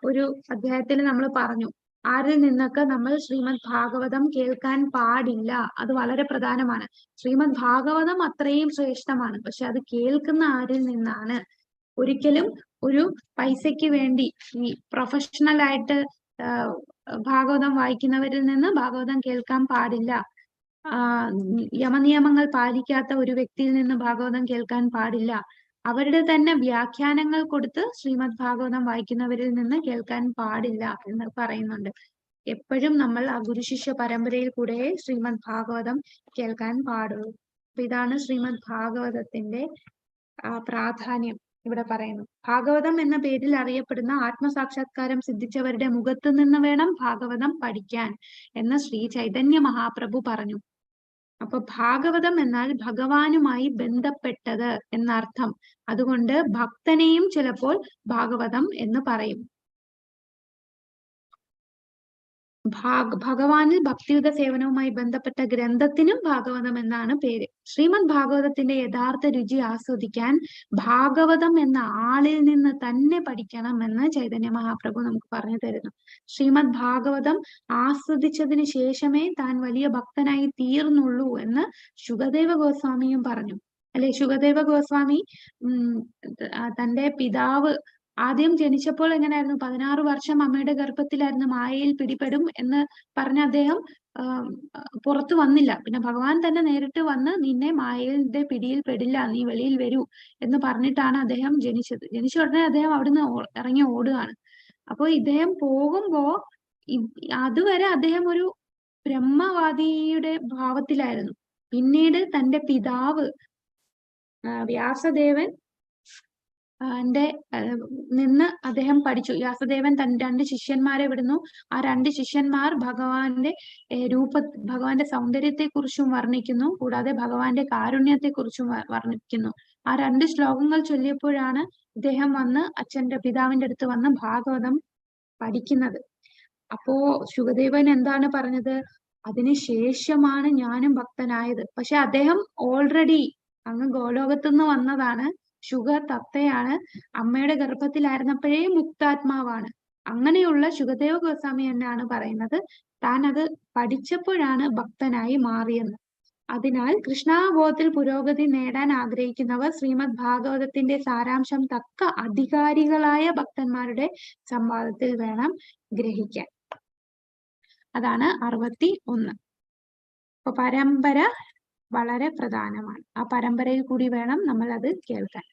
ഒരു അധ്യായത്തിൽ നമ്മൾ പറഞ്ഞു ആരിൽ നിന്നൊക്കെ നമ്മൾ ശ്രീമദ് ഭാഗവതം കേൾക്കാൻ പാടില്ല. അത് വളരെ പ്രധാനമാണ്. ശ്രീമദ് ഭാഗവതം അത്രയും ശ്രേഷ്ഠമാണ്, പക്ഷെ അത് കേൾക്കുന്ന ആരിൽ നിന്നാണ്? ഒരിക്കലും ഒരു പൈസയ്ക്ക് വേണ്ടി ഈ പ്രൊഫഷണൽ ആയിട്ട് ഭാഗവതം വായിക്കുന്നവരിൽ നിന്ന് ഭാഗവതം കേൾക്കാൻ പാടില്ല. യമനിയമങ്ങൾ പാലിക്കാത്ത ഒരു വ്യക്തിയിൽ നിന്ന് ഭാഗവതം കേൾക്കാൻ പാടില്ല. അവരുടെ തന്നെ വ്യാഖ്യാനങ്ങൾ കൊടുത്ത് ശ്രീമദ് ഭാഗവതം വായിക്കുന്നവരിൽ നിന്ന് കേൾക്കാൻ പാടില്ല എന്ന് പറയുന്നുണ്ട്. എപ്പോഴും നമ്മൾ ആ ഗുരുശിഷ്യ പരമ്പരയിൽ കൂടെ ശ്രീമദ് ഭാഗവതം കേൾക്കാൻ പാടുള്ളൂ. അപ്പൊ ഇതാണ് ശ്രീമദ് ഭാഗവതത്തിന്റെ പ്രാധാന്യം ഇവിടെ പറയുന്നു. ഭാഗവതം എന്ന പേരിൽ അറിയപ്പെടുന്ന ആത്മസാക്ഷാത്കാരം സിദ്ധിച്ചവരുടെ മുഖത്ത് നിന്ന് വേണം ഭാഗവതം പഠിക്കാൻ എന്ന് ശ്രീ ചൈതന്യ മഹാപ്രഭു പറഞ്ഞു. അപ്പൊ ഭാഗവതം എന്നാൽ ഭഗവാനുമായി ബന്ധപ്പെട്ടത് എന്നർത്ഥം. അതുകൊണ്ട് ഭക്തനെയും ചിലപ്പോൾ ഭാഗവതം എന്ന് പറയും. ഭഗവാനിൽ ഭക്തിയുത സേവനവുമായി ബന്ധപ്പെട്ട ഗ്രന്ഥത്തിനും ഭാഗവതം എന്നാണ് പേര്. ശ്രീമദ് ഭാഗവതത്തിന്റെ യഥാർത്ഥ രുചി ആസ്വദിക്കാൻ ഭാഗവതം എന്ന ആളിൽ നിന്ന് തന്നെ പഠിക്കണമെന്ന് ചൈതന്യ മഹാപ്രഭു നമുക്ക് പറഞ്ഞു തരുന്നു. ശ്രീമദ് ഭാഗവതം ആസ്വദിച്ചതിന് ശേഷമേ താൻ വലിയ ഭക്തനായി തീർന്നുള്ളൂ എന്ന് ശുകദേവ ഗോസ്വാമിയും പറഞ്ഞു അല്ലെ. ശുകദേവ ഗോസ്വാമി തന്റെ പിതാവ് ആദ്യം ജനിച്ചപ്പോൾ എങ്ങനെയായിരുന്നു? 16 വർഷം അമ്മയുടെ ഗർഭത്തിലായിരുന്നു. മായയിൽ പിടിപെടും എന്ന് പറഞ്ഞ അദ്ദേഹം പുറത്തു വന്നില്ല. പിന്നെ ഭഗവാൻ തന്നെ നേരിട്ട് വന്ന് നിന്നെ മായയുടെ പിടിയിൽ പെടില്ല, നീ വെളിയിൽ വരൂ എന്ന് പറഞ്ഞിട്ടാണ് അദ്ദേഹം ജനിച്ചത്. ജനിച്ച ഉടനെ അദ്ദേഹം അവിടുന്ന് ഇറങ്ങി ഓടുകയാണ്. അപ്പൊ ഇദ്ദേഹം പോകുമ്പോ അതുവരെ അദ്ദേഹം ഒരു ബ്രഹ്മവാദിയുടെ ഭാവത്തിലായിരുന്നു. പിന്നീട് തന്റെ പിതാവ് വ്യാസദേവൻ നിന്ന് അദ്ദേഹം പഠിച്ചു. വ്യാസദേവൻ തന്റെ 2 ശിഷ്യന്മാരെ വിടുന്നു. ആ 2 ശിഷ്യന്മാർ ഭഗവാന്റെ സൗന്ദര്യത്തെ കുറിച്ചും വർണ്ണിക്കുന്നു, കൂടാതെ ഭഗവാന്റെ കാരുണ്യത്തെ കുറിച്ചും വർണ്ണിക്കുന്നു. ആ 2 ശ്ലോകങ്ങൾ ചൊല്ലിയപ്പോഴാണ് ഇദ്ദേഹം വന്ന് പിതാവിന്റെ അടുത്ത് വന്ന് ഭാഗവതം പഠിക്കുന്നത്. അപ്പോ ശുകദേവൻ എന്താണ് പറഞ്ഞത്? അതിനുശേഷമാണ് ഞാനും ഭക്തനായത്. പക്ഷെ അദ്ദേഹം ഓൾറെഡി അങ്ങ് ഗോലോകത്തുനിന്ന് വന്നതാണ്, ശുഗ തത്തയാണ്, അമ്മയുടെ ഗർഭത്തിലായിരുന്നപ്പോഴേ മുക്താത്മാവാണ്. അങ്ങനെയുള്ള ശുഗദേവ ഗോസ്വാമി എന്നാണ് പറയുന്നത്, താൻ അത് പഠിച്ചപ്പോഴാണ് ഭക്തനായി മാറിയെന്ന്. അതിനാൽ കൃഷ്ണാവബോധത്തിൽ പുരോഗതി നേടാൻ ആഗ്രഹിക്കുന്നവർ ശ്രീമദ് ഭാഗവതത്തിന്റെ സാരാംശം തക്ക അധികാരികളായ ഭക്തന്മാരുടെ സംവാദത്തിൽ വേണം ഗ്രഹിക്കാൻ. അതാണ് 61. അപ്പൊ പരമ്പര വളരെ പ്രധാനമാണ്. ആ പരമ്പരയിൽ കൂടി വേണം നമ്മൾ അത് കേൾക്കാൻ.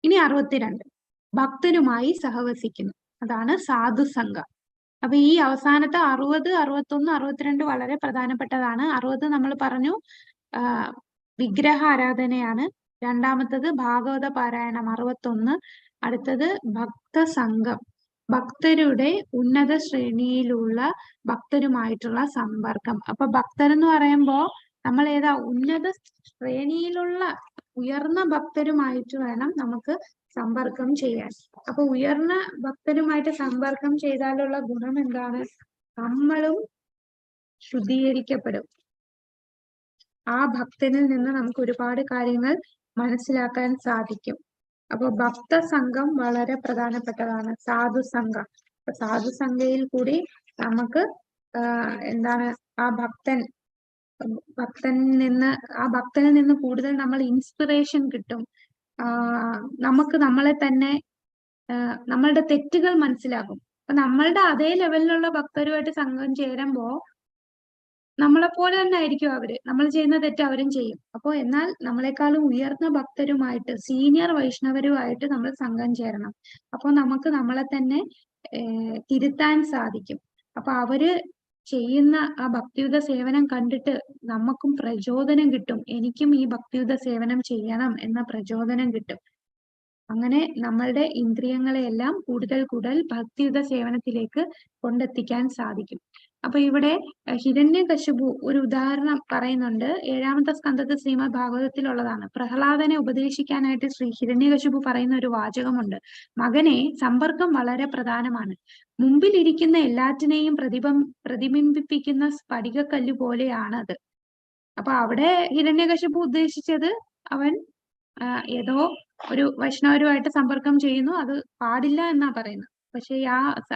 ഇനി 62, ഭക്തരുമായി സഹവസിക്കുന്നു. അതാണ് സാധുസംഘം. അപ്പൊ ഈ അവസാനത്തെ 60, 61, 62 വളരെ പ്രധാനപ്പെട്ടതാണ്. 60 നമ്മൾ പറഞ്ഞു വിഗ്രഹ ആരാധനയാണ്. രണ്ടാമത്തത് ഭാഗവത പാരായണം 61. അടുത്തത് ഭക്തസംഘം, ഭക്തരുടെ ഉന്നത ശ്രേണിയിലുള്ള ഭക്തരുമായിട്ടുള്ള സമ്പർക്കം. അപ്പൊ ഭക്തരെന്ന് പറയുമ്പോ നമ്മൾ ഏതാ ഉന്നത ശ്രേണിയിലുള്ള ഉയർന്ന ഭക്തരുമായിട്ട് വേണം നമുക്ക് സമ്പർക്കം ചെയ്യാൻ. അപ്പൊ ഉയർന്ന ഭക്തരുമായിട്ട് സമ്പർക്കം ചെയ്താലുള്ള ഗുണം എന്താണ്? നമ്മളും ശുദ്ധീകരിക്കപ്പെടും. ആ ഭക്തനിൽ നിന്ന് നമുക്ക് ഒരുപാട് കാര്യങ്ങൾ മനസ്സിലാക്കാൻ സാധിക്കും. അപ്പൊ ഭക്തസംഘം വളരെ പ്രധാനപ്പെട്ടതാണ്. സാധുസംഘം, സാധുസംഘയിൽ കൂടി നമുക്ക് എന്താണ് ആ ഭക്തനിൽ നിന്ന് കൂടുതൽ നമ്മൾ ഇൻസ്പിറേഷൻ കിട്ടും. നമുക്ക് നമ്മളെ തന്നെ നമ്മളുടെ തെറ്റുകൾ മനസ്സിലാകും. അപ്പൊ നമ്മളുടെ അതേ ലെവലിലുള്ള ഭക്തരുമായിട്ട് സംഘം ചേരുമ്പോ നമ്മളെ പോലെ തന്നെ ആയിരിക്കും അവര്, നമ്മൾ ചെയ്യുന്ന തെറ്റ് അവരും ചെയ്യും. അപ്പൊ എന്നാൽ നമ്മളെക്കാളും ഉയർന്ന ഭക്തരുമായിട്ട്, സീനിയർ വൈഷ്ണവരുമായിട്ട് നമ്മൾ സംഘം ചേരണം. അപ്പൊ നമുക്ക് നമ്മളെ തന്നെ തിരുത്താൻ സാധിക്കും. അപ്പൊ അവര് ചെയ്യുന്ന ആ ഭക്തിയുത സേവനം കണ്ടിട്ട് നമുക്കും പ്രചോദനം കിട്ടും. എനിക്കും ഈ ഭക്തിയുത സേവനം ചെയ്യണം എന്ന പ്രചോദനം കിട്ടും. അങ്ങനെ നമ്മളുടെ ഇന്ദ്രിയങ്ങളെയെല്ലാം കൂടുതൽ ഭക്തിയുത സേവനത്തിലേക്ക് കൊണ്ടെത്തിക്കാൻ സാധിക്കും. അപ്പൊ ഇവിടെ ഹിരണ്യകശിപു ഒരു ഉദാഹരണം പറയുന്നുണ്ട്. 7ാമത്തെ സ്കന്ധത്തിൽ ശ്രീമദ് ഭാഗവതത്തിലുള്ളതാണ്. പ്രഹ്ലാദനെ ഉപദേശിക്കാനായിട്ട് ഹിരണ്യകശിപു പറയുന്ന ഒരു വാചകമുണ്ട്. മകനെ, സമ്പർക്കം വളരെ പ്രധാനമാണ്. മുമ്പിലിരിക്കുന്ന എല്ലാറ്റിനെയും പ്രതിബിംബിപ്പിക്കുന്ന സ്ഫടികക്കല്ല് പോലെയാണ് അത്. അപ്പൊ അവിടെ ഹിരണ്യകശിപു ഉദ്ദേശിച്ചത് അവൻ ഏതോ ഒരു വൈഷ്ണവരുമായിട്ട് സമ്പർക്കം ചെയ്യുന്നു, അത് പാടില്ല എന്നാ പറയുന്നത്. പക്ഷെ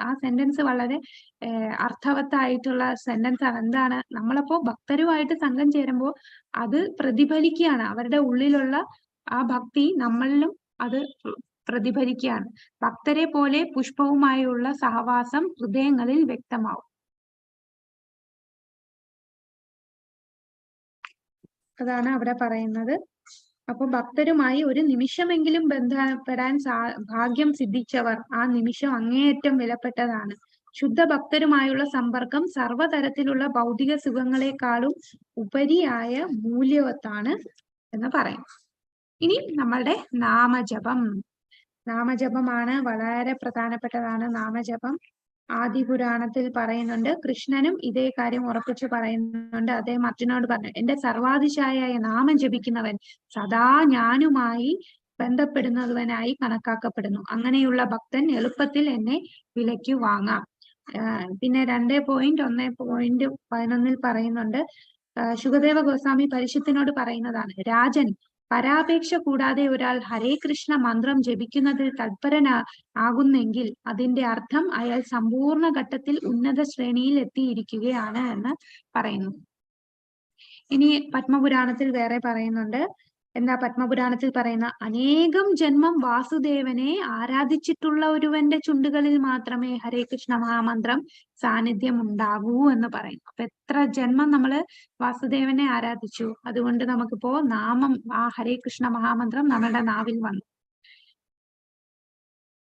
ആ സെന്റൻസ് വളരെ അർത്ഥവത്തായിട്ടുള്ള സെന്റൻസ് ആണ്. എന്താണ്? നമ്മളപ്പോ ഭക്തരുമായിട്ട് സംഘം ചേരുമ്പോൾ അത് പ്രതിഫലിക്കുകയാണ്. അവരുടെ ഉള്ളിലുള്ള ആ ഭക്തി നമ്മളിലും അത് പ്രതിഫലിക്കുകയാണ്. ഭക്തരെ പോലെ പുഷ്പവുമായുള്ള സഹവാസം ഹൃദയങ്ങളിൽ വ്യക്തമാവും. അതാണ് അവിടെ പറയുന്നത്. അപ്പൊ ഭക്തരുമായി ഒരു നിമിഷമെങ്കിലും ബന്ധപ്പെടാൻ ഭാഗ്യം സിദ്ധിച്ചവർ ആ നിമിഷം അങ്ങേയറ്റം വിലപ്പെട്ടതാണ്. ശുദ്ധ ഭക്തരുമായുള്ള സമ്പർക്കം സർവ്വതരത്തിലുള്ള ഭൗതിക സുഖങ്ങളെക്കാളും ഉപരിയായ മൂല്യവത്താണ് എന്ന് പറയും. ഇനി നമ്മളുടെ നാമജപമാണ് വളരെ പ്രധാനപ്പെട്ടതാണ്. നാമജപം ആദിപുരാണത്തിൽ പറയുന്നുണ്ട്. കൃഷ്ണനും ഇതേ കാര്യം ഉറപ്പിച്ചു പറയുന്നുണ്ട്. അദ്ദേഹം അർജുനോട് പറഞ്ഞു, എന്റെ സർവാതിശായ നാമം ജപിക്കുന്നവൻ സദാ ഞാനുമായി ബന്ധപ്പെടുന്നവനായി കണക്കാക്കപ്പെടുന്നു. അങ്ങനെയുള്ള ഭക്തൻ എളുപ്പത്തിൽ എന്നെ വിലയ്ക്ക് വാങ്ങാം. പിന്നെ 2.1.11 പറയുന്നുണ്ട്. ശുഗദേവ ഗോസ്വാമി പരിഷത്തിനോട് പറയുന്നതാണ്, രാജൻ, പരാപേക്ഷ കൂടാതെ ഒരാൾ ഹരേ കൃഷ്ണ മന്ത്രം ജപിക്കുന്നതിൽ തൽപരനാകുന്നെങ്കിൽ അതിന്റെ അർത്ഥം അയാൾ സമ്പൂർണ്ണ ഘട്ടത്തിൽ ഉന്നത ശ്രേണിയിൽ എത്തിയിരിക്കുകയാണ് എന്ന് പറയുന്നു. ഇനി പത്മപുരാണത്തിൽ വേറെ പറയുന്നുണ്ട്. എന്താ പത്മപുരാണത്തിൽ പറയുന്ന? അനേകം ജന്മം വാസുദേവനെ ആരാധിച്ചിട്ടുള്ള ഒരുവന്റെ ചുണ്ടുകളിൽ മാത്രമേ ഹരേ കൃഷ്ണ മഹാമന്ത്രം സാന്നിധ്യം ഉണ്ടാകൂ എന്ന് പറയുന്നു. അപ്പൊ എത്ര ജന്മം നമ്മള് വാസുദേവനെ ആരാധിച്ചു, അതുകൊണ്ട് നമുക്കിപ്പോ നാമം, ആ ഹരേ കൃഷ്ണ മഹാമന്ത്രം നമ്മുടെ നാവിൽ വന്നു.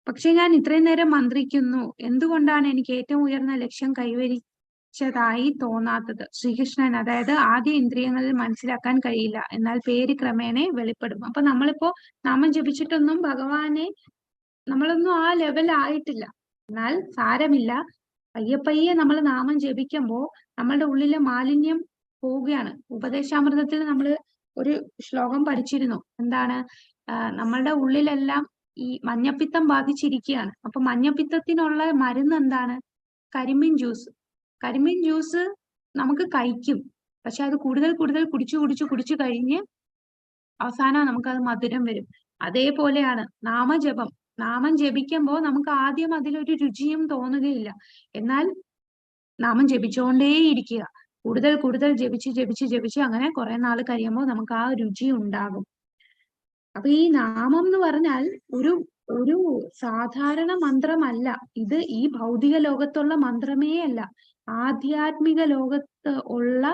പക്ഷെ ഞാൻ ഇത്രയും നേരം മന്ത്രിക്കുന്നു, എന്തുകൊണ്ടാണ് എനിക്ക് ഏറ്റവും ഉയർന്ന ലക്ഷ്യം കൈവരിച്ചതായി തോന്നാത്തത്? ശ്രീകൃഷ്ണൻ, അതായത് ആദ്യ ഇന്ദ്രിയങ്ങളിൽ മനസ്സിലാക്കാൻ കഴിയില്ല, എന്നാൽ പേര് ക്രമേണ വെളിപ്പെടും. അപ്പൊ നമ്മളിപ്പോ നാമം ജപിച്ചിട്ടൊന്നും ഭഗവാനെ നമ്മളൊന്നും ആ ലെവൽ ആയിട്ടില്ല. എന്നാൽ സാരമില്ല, പയ്യെ നമ്മൾ നാമം ജപിക്കുമ്പോ നമ്മളുടെ ഉള്ളിലെ മാലിന്യം പോവുകയാണ്. ഉപദേശാമൃതത്തിൽ നമ്മൾ ഒരു ശ്ലോകം പഠിച്ചിരുന്നു. എന്താണ്? നമ്മളുടെ ഉള്ളിലെല്ലാം ഈ മഞ്ഞപ്പിത്തം ബാധിച്ചിരിക്കുകയാണ്. അപ്പൊ മഞ്ഞപ്പിത്തത്തിനുള്ള മരുന്ന് എന്താണ്? കരിമ്പിൻ ജ്യൂസ് നമുക്ക് കഴിക്കും. പക്ഷെ അത് കൂടുതൽ കൂടുതൽ കുടിച്ചു കഴിഞ്ഞ് അവസാനം നമുക്കത് മധുരം വരും. അതേപോലെയാണ് നാമജപം. നാമം ജപിക്കുമ്പോൾ നമുക്ക് ആദ്യം അതിലൊരു രുചിയും തോന്നുകയില്ല. എന്നാൽ നാമം ജപിച്ചുകൊണ്ടേയിരിക്കുക. കൂടുതൽ കൂടുതൽ ജപിച്ച് അങ്ങനെ കുറെ നാൾ കഴിയുമ്പോൾ നമുക്ക് ആ രുചി ഉണ്ടാകും. അപ്പൊ ഈ നാമം എന്ന് പറഞ്ഞാൽ ഒരു ഒരു സാധാരണ മന്ത്രമല്ല. ഇത് ഈ ഭൗതിക ലോകത്തുള്ള മന്ത്രമേ അല്ല. ആധ്യാത്മിക ലോകത്ത് ഉള്ള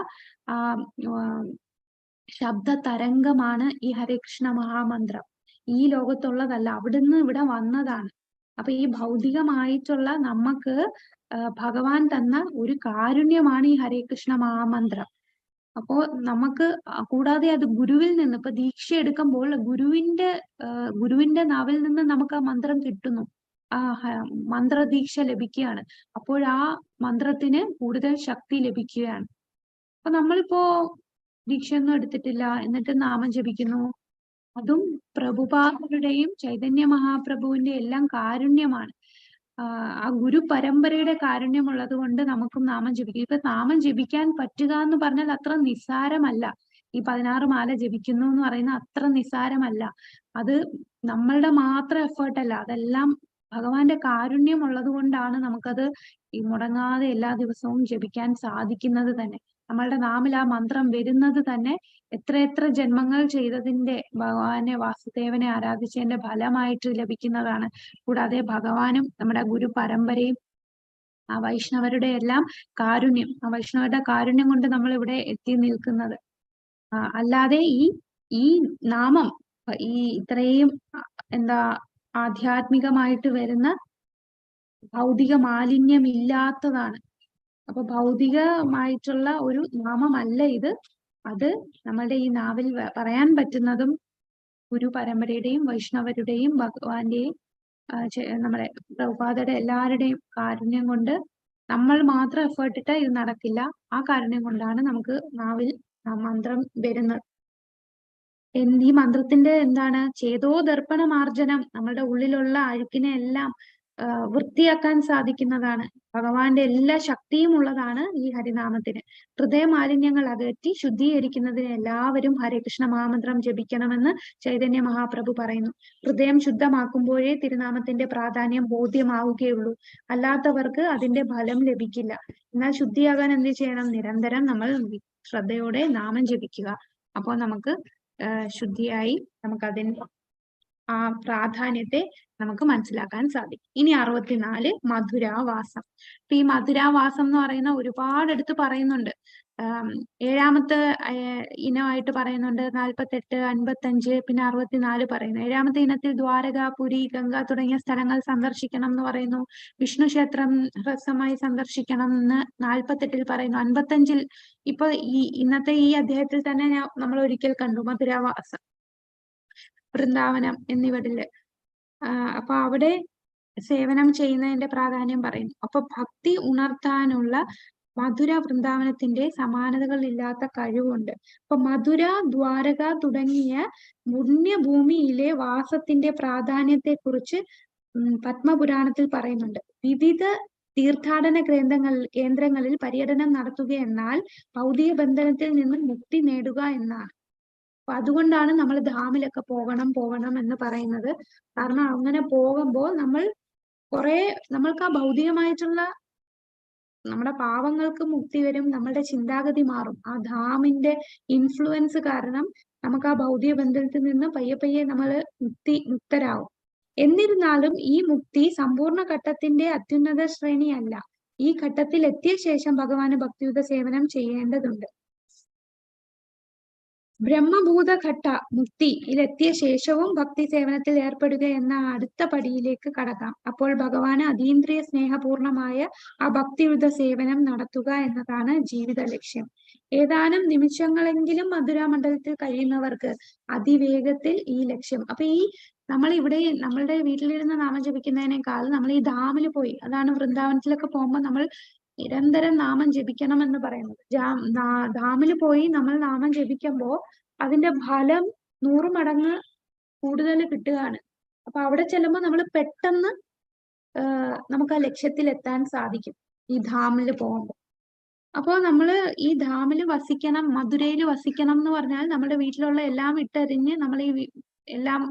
ശബ്ദ തരംഗമാണ് ഈ ഹരേകൃഷ്ണ മഹാമന്ത്രം. ഈ ലോകത്തുള്ളതല്ല, അവിടുന്ന് ഇവിടെ വന്നതാണ്. അപ്പൊ ഈ ഭൗതികമായിട്ടുള്ള നമുക്ക് ഭഗവാൻ തന്ന ഒരു കാരുണ്യമാണ് ഈ ഹരേകൃഷ്ണ മഹാമന്ത്രം. അപ്പോ നമുക്ക് കൂടാതെ അത് ഗുരുവിൽ നിന്ന്, ഇപ്പൊ ദീക്ഷ എടുക്കുമ്പോൾ ഗുരുവിന്റെ നാവിൽ നിന്ന് നമുക്ക് ആ മന്ത്രം കിട്ടുന്നു, മന്ത്രദീക്ഷ ലഭിക്കുകയാണ്. അപ്പോൾ ആ മന്ത്രത്തിന് കൂടുതൽ ശക്തി ലഭിക്കുകയാണ്. അപ്പൊ നമ്മളിപ്പോ ദീക്ഷയൊന്നും എടുത്തിട്ടില്ല, എന്നിട്ട് നാമം ജപിക്കുന്നു. അതും പ്രഭുപാദരുടെയും ചൈതന്യ മഹാപ്രഭുവിന്റെ എല്ലാം കാരുണ്യമാണ്. ആ ഗുരു പരമ്പരയുടെ കാരുണ്യമുള്ളത് കൊണ്ട് നമുക്കും നാമം ജപിക്കും. ഇപ്പൊ നാമം ജപിക്കാൻ പറ്റുക എന്ന് പറഞ്ഞാൽ അത്ര നിസ്സാരമല്ല. ഈ 16 മാല ജപിക്കുന്നു എന്ന് പറയുന്നത് അത്ര നിസ്സാരമല്ല. അത് നമ്മളുടെ മാത്രം എഫേർട്ടല്ല, അതെല്ലാം ഭഗവാന്റെ കാരുണ്യം ഉള്ളത് കൊണ്ടാണ് നമുക്കത് ഈ മുടങ്ങാതെ എല്ലാ ദിവസവും ജപിക്കാൻ സാധിക്കുന്നത് തന്നെ. നമ്മളുടെ നാമിൽ ആ മന്ത്രം വരുന്നത് തന്നെ എത്ര ജന്മങ്ങൾ ചെയ്തതിന്റെ, ഭഗവാനെ വാസുദേവനെ ആരാധിച്ചതിന്റെ ഫലമായിട്ട് ലഭിക്കുന്നതാണ്. കൂടാതെ ഭഗവാനും നമ്മുടെ ഗുരു പരമ്പരയും ആ വൈഷ്ണവരുടെ എല്ലാം കാരുണ്യം, ആ വൈഷ്ണവരുടെ കാരുണ്യം കൊണ്ട് നമ്മൾ ഇവിടെ എത്തി നിൽക്കുന്നത്. അല്ലാതെ ഈ നാമം ഈ ഇത്രയും ആധ്യാത്മികമായിട്ട് വരുന്ന ഭൗതിക മാലിന്യം ഇല്ലാത്തതാണ്. അപ്പൊ ഭൗതികമായിട്ടുള്ള ഒരു നാമമല്ല ഇത്. അത് നമ്മളുടെ ഈ നാവിൽ പറയാൻ പറ്റുന്നതും ഗുരു പരമ്പരയുടെയും വൈഷ്ണവരുടെയും ഭഗവാന്റെയും നമ്മുടെ പ്രഭുപാദരുടെ എല്ലാവരുടെയും കാരുണ്യം കൊണ്ട്, നമ്മൾ മാത്രം എഫേർട്ട് ഇട്ടാൽ ഇത് നടക്കില്ല. ആ കാരുണ്യം കൊണ്ടാണ് നമുക്ക് നാവിൽ മന്ത്രം വരുന്നത്. ഈ മന്ത്രത്തിന്റെ എന്താണ്? ചേതോ ദർപ്പണ മാർജനം, നമ്മളുടെ ഉള്ളിലുള്ള അഴുക്കിനെ എല്ലാം വൃത്തിയാക്കാൻ സാധിക്കുന്നതാണ്. ഭഗവാന്റെ എല്ലാ ശക്തിയും ഉള്ളതാണ് ഈ ഹരിനാമത്തിന്. ഹൃദയ മാലിന്യങ്ങൾ അകറ്റി ശുദ്ധീകരിക്കുന്നതിന് എല്ലാവരും ഹരേകൃഷ്ണ മഹാമന്ത്രം ജപിക്കണമെന്ന് ചൈതന്യ മഹാപ്രഭു പറയുന്നു. ഹൃദയം ശുദ്ധമാക്കുമ്പോഴേ തിരുനാമത്തിന്റെ പ്രാധാന്യം ബോധ്യമാവുകയുള്ളൂ. അല്ലാത്തവർക്ക് അതിന്റെ ഫലം ലഭിക്കില്ല. എന്നാൽ ശുദ്ധിയാകാൻ എന്ത് ചെയ്യണം? നിരന്തരം നമ്മൾ ശ്രദ്ധയോടെ നാമം ജപിക്കുക. അപ്പോൾ നമുക്ക് ശുദ്ധിയായി നമുക്ക് അതിന്റെ ആ പ്രാധാന്യത്തെ നമുക്ക് മനസ്സിലാക്കാൻ സാധിക്കും. ഇനി 64 മധുരാവാസം. അപ്പൊ ഈ മധുരാവാസം എന്ന് പറയുന്ന ഒരുപാടെടുത്ത് പറയുന്നുണ്ട്. 7ാമത്തെ ഇനമായിട്ട് പറയുന്നുണ്ട് 48, 55, പിന്നെ 64 പറയുന്നു. 7ാമത്തെ ഇനത്തിൽ ദ്വാരക, പുരി, ഗംഗ തുടങ്ങിയ സ്ഥലങ്ങൾ സന്ദർശിക്കണം എന്ന് പറയുന്നു. വിഷ്ണു ക്ഷേത്രം ഹ്രസ്വമായി സന്ദർശിക്കണം എന്ന് 48 പറയുന്നു. 55 ഇപ്പൊ ഇന്നത്തെ ഈ അധ്യായത്തിൽ തന്നെ നമ്മൾ ഒരിക്കൽ കണ്ടു മധുരാവാസം, വൃന്ദാവനം എന്നിവരില്. അപ്പൊ അവിടെ സേവനം ചെയ്യുന്നതിന്റെ പ്രാധാന്യം പറയുന്നു. അപ്പൊ ഭക്തി ഉണർത്താനുള്ള മധുര വൃന്ദാവനത്തിന്റെ സമാനതകളില്ലാത്ത കഴിവുണ്ട്. അപ്പൊ മധുര, ദ്വാരക തുടങ്ങിയ പുണ്യഭൂമിയിലെ വാസത്തിന്റെ പ്രാധാന്യത്തെ കുറിച്ച് പത്മപുരാണത്തിൽ പറയുന്നുണ്ട്. വിവിധ തീർത്ഥാടന കേന്ദ്രങ്ങളിൽ പര്യടനം നടത്തുക എന്നാൽ ഭൗതിക ബന്ധനത്തിൽ നിന്ന് മുക്തി നേടുക എന്നാണ്. അപ്പൊ അതുകൊണ്ടാണ് നമ്മൾ ധാമിലൊക്കെ പോകണം എന്ന് പറയുന്നത്. കാരണം അങ്ങനെ പോകുമ്പോൾ നമ്മൾക്ക് ആ ഭൗതികമായിട്ടുള്ള നമ്മുടെ പാവങ്ങൾക്ക് മുക്തി വരും, നമ്മളുടെ ചിന്താഗതി മാറും. ആ ധാമിന്റെ ഇൻഫ്ലുവൻസ് കാരണം നമുക്ക് ആ ഭൗതിക ബന്ധനത്തിൽ നിന്ന് പയ്യെ നമ്മൾ മുക്തരാകും. എന്നിരുന്നാലും ഈ മുക്തി സമ്പൂർണ്ണ ഘട്ടത്തിന്റെ അത്യുന്നത ശ്രേണിയല്ല. ഈ ഘട്ടത്തിൽ എത്തിയ ശേഷം ഭഗവാന് ഭക്തിയുത സേവനം ചെയ്യേണ്ടതുണ്ട്. ബ്രഹ്മഭൂതഘട്ട മുക്തിയിലെത്തിയ ശേഷവും ഭക്തി സേവനത്തിൽ ഏർപ്പെടുക എന്ന അടുത്ത പടിയിലേക്ക് കടക്കാം. അപ്പോൾ ഭഗവാന് അതീന്ദ്രിയ സ്നേഹപൂർണമായ ആ ഭക്തിയുത സേവനം നടത്തുക എന്നതാണ് ജീവിത ലക്ഷ്യം. ഏതാനും നിമിഷങ്ങളെങ്കിലും മധുരാമണ്ഡലത്തിൽ കഴിയുന്നവർക്ക് അതിവേഗത്തിൽ ഈ ലക്ഷ്യം. അപ്പൊ നമ്മളിവിടെ നമ്മളുടെ വീട്ടിലിരുന്ന് നാമം ജപിക്കുന്നതിനേക്കാൾ നമ്മൾ ഈ ധാമിൽ പോയി, അതാണ് വൃന്ദാവനത്തിലൊക്കെ പോകുമ്പോൾ നമ്മൾ നിരന്തരം നാമം ജപിക്കണം എന്ന് പറയുന്നത്. ധാമിൽ പോയി നമ്മൾ നാമം ജപിക്കുമ്പോൾ അതിന്റെ ഫലം 100 മടങ്ങ് കൂടുതൽ കിട്ടുകയാണ്. അപ്പൊ അവിടെ ചെല്ലുമ്പോൾ നമ്മൾ പെട്ടെന്ന് നമുക്ക് ആ ലക്ഷ്യത്തിൽ എത്താൻ സാധിക്കും ഈ ധാമിൽ പോകുമ്പോൾ. അപ്പോൾ നമ്മള് ഈ ധാമില് വസിക്കണം, മധുരയിൽ വസിക്കണം എന്ന് പറഞ്ഞാൽ നമ്മുടെ വീട്ടിലുള്ള എല്ലാം ഇട്ടെറിഞ്ഞ് നമ്മൾ എല്ലാം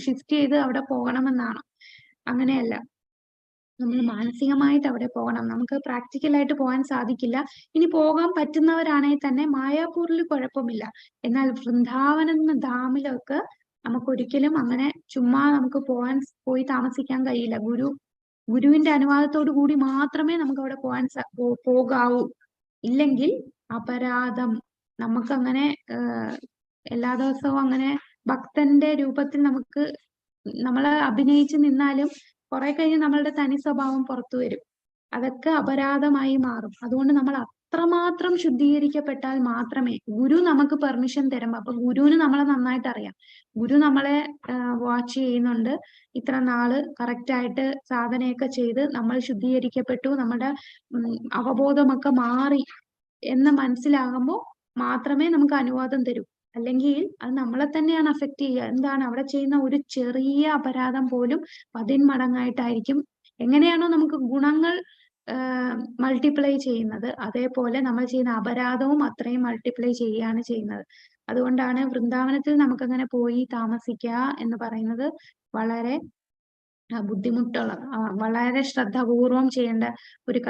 ഷിഫ്റ്റ് ചെയ്ത് അവിടെ പോകണമെന്നാണ്. അങ്ങനെയല്ല, നമ്മൾ മാനസികമായിട്ട് അവിടെ പോകണം. നമുക്ക് പ്രാക്ടിക്കലായിട്ട് പോകാൻ സാധിക്കില്ല. ഇനി പോകാൻ പറ്റുന്നവരാണെങ്കിൽ തന്നെ മായാപൂരിൽ കുഴപ്പമില്ല. എന്നാൽ വൃന്ദാവനം എന്ന ധാമിലൊക്കെ നമുക്ക് ഒരിക്കലും അങ്ങനെ ചുമ്മാ നമുക്ക് പോയി താമസിക്കാൻ കഴിയില്ല. ഗുരുവിന്റെ അനുവാദത്തോടു കൂടി മാത്രമേ നമുക്ക് അവിടെ പോകാവൂ. ഇല്ലെങ്കിൽ അപരാധം. നമുക്കങ്ങനെ എല്ലാ ദിവസവും അങ്ങനെ ഭക്തന്റെ രൂപത്തിൽ നമ്മളെ അഭിനയിച്ച് നിന്നാലും കുറെ കഴിഞ്ഞ് നമ്മളുടെ തനി സ്വഭാവം പുറത്തു വരും. അതൊക്കെ അപരാധമായി മാറും. അതുകൊണ്ട് നമ്മൾ അത്രമാത്രം ശുദ്ധീകരിക്കപ്പെട്ടാൽ മാത്രമേ ഗുരു നമുക്ക് പെർമിഷൻ തരുമ്പോ, അപ്പൊ ഗുരുവിന് നമ്മളെ നന്നായിട്ട് അറിയാം. ഗുരു നമ്മളെ വാച്ച് ചെയ്യുന്നുണ്ട്. ഇത്ര നാള് കറക്റ്റ് ആയിട്ട് സാധനയൊക്കെ ചെയ്ത് നമ്മൾ ശുദ്ധീകരിക്കപ്പെട്ടു, നമ്മുടെ അവബോധമൊക്കെ മാറി എന്ന് മനസ്സിലാകുമ്പോൾ മാത്രമേ നമുക്ക് അനുവാദം തരൂ. അല്ലെങ്കിൽ അത് നമ്മളെ തന്നെയാണ് അഫക്റ്റ് ചെയ്യുക. എന്താണ് അവിടെ ചെയ്യുന്ന ഒരു ചെറിയ അപരാധം പോലും 10 മടങ്ങായിട്ടായിരിക്കും. എങ്ങനെയാണോ നമുക്ക് ഗുണങ്ങൾ മൾട്ടിപ്ലൈ ചെയ്യുന്നത്, അതേപോലെ നമ്മൾ ചെയ്യുന്ന അപരാധവും അത്രയും മൾട്ടിപ്ലൈ ചെയ്യുകയാണ് ചെയ്യുന്നത്. അതുകൊണ്ടാണ് വൃന്ദാവനത്തിൽ നമുക്കങ്ങനെ പോയി താമസിക്കുക എന്ന് പറയുന്നത് വളരെ ബുദ്ധിമുട്ടുള്ള, വളരെ ശ്രദ്ധാപൂർവം ചെയ്യേണ്ട ഒരു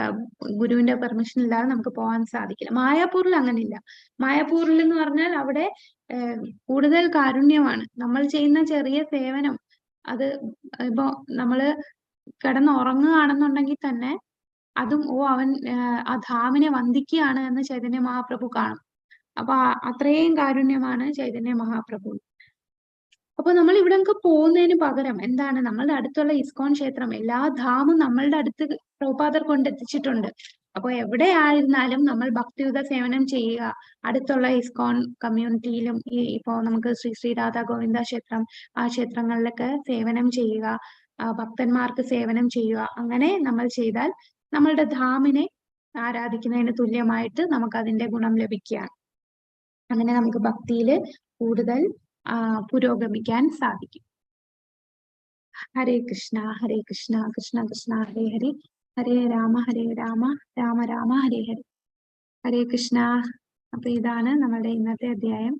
ഗുരുവിന്റെ പെർമിഷൻ ഇല്ലാതെ നമുക്ക് പോകാൻ സാധിക്കില്ല. മായാപൂരിൽ അങ്ങനെയില്ല. മായാപൂരിൽ എന്ന് പറഞ്ഞാൽ അവിടെ കൂടുതൽ കാരുണ്യമാണ്. നമ്മൾ ചെയ്യുന്ന ചെറിയ സേവനം, അത് ഇപ്പൊ നമ്മള് കിടന്നുറങ്ങുകയാണെന്നുണ്ടെങ്കിൽ തന്നെ അതും അവൻ ആ ധാമിനെ വന്ദിക്കുകയാണ് എന്ന് ചൈതന്യ മഹാപ്രഭു കാണും. അപ്പൊ അത്രയും കാരുണ്യമാണ് ചൈതന്യ മഹാപ്രഭു. അപ്പൊ നമ്മൾ ഇവിടെയൊക്കെ പോകുന്നതിന് പകരം എന്താണ്, നമ്മളുടെ അടുത്തുള്ള ഇസ്കോൺ ക്ഷേത്രം, എല്ലാ ധാമും നമ്മളുടെ അടുത്ത് പ്രഭുപാദർ കൊണ്ടെത്തിച്ചിട്ടുണ്ട്. അപ്പൊ എവിടെയായിരുന്നാലും നമ്മൾ ഭക്തിയുത സേവനം ചെയ്യുക. അടുത്തുള്ള ഇസ്കോൺ കമ്മ്യൂണിറ്റിയിലും ഇപ്പോ നമുക്ക് ശ്രീ രാധാ ഗോവിന്ദ ക്ഷേത്രം, ആ ക്ഷേത്രങ്ങളിലൊക്കെ സേവനം ചെയ്യുക, ഭക്തന്മാർക്ക് സേവനം ചെയ്യുക. അങ്ങനെ നമ്മൾ ചെയ്താൽ നമ്മളുടെ ധാമിനെ ആരാധിക്കുന്നതിന് തുല്യമായിട്ട് നമുക്ക് അതിന്റെ ഗുണം ലഭിക്കുകയാണ്. അങ്ങനെ നമുക്ക് ഭക്തിയിൽ കൂടുതൽ പുരോഗമിക്കാൻ സാധിക്കും. ഹരേ കൃഷ്ണ കൃഷ്ണ കൃഷ്ണ ഹരേ ഹരേ, ഹരേ രാമ രാമ രാമ ഹരേ ഹരേ. ഹരേ കൃഷ്ണ. അപ്പൊ ഇതാണ് നമ്മളുടെ ഇന്നത്തെ അധ്യായം.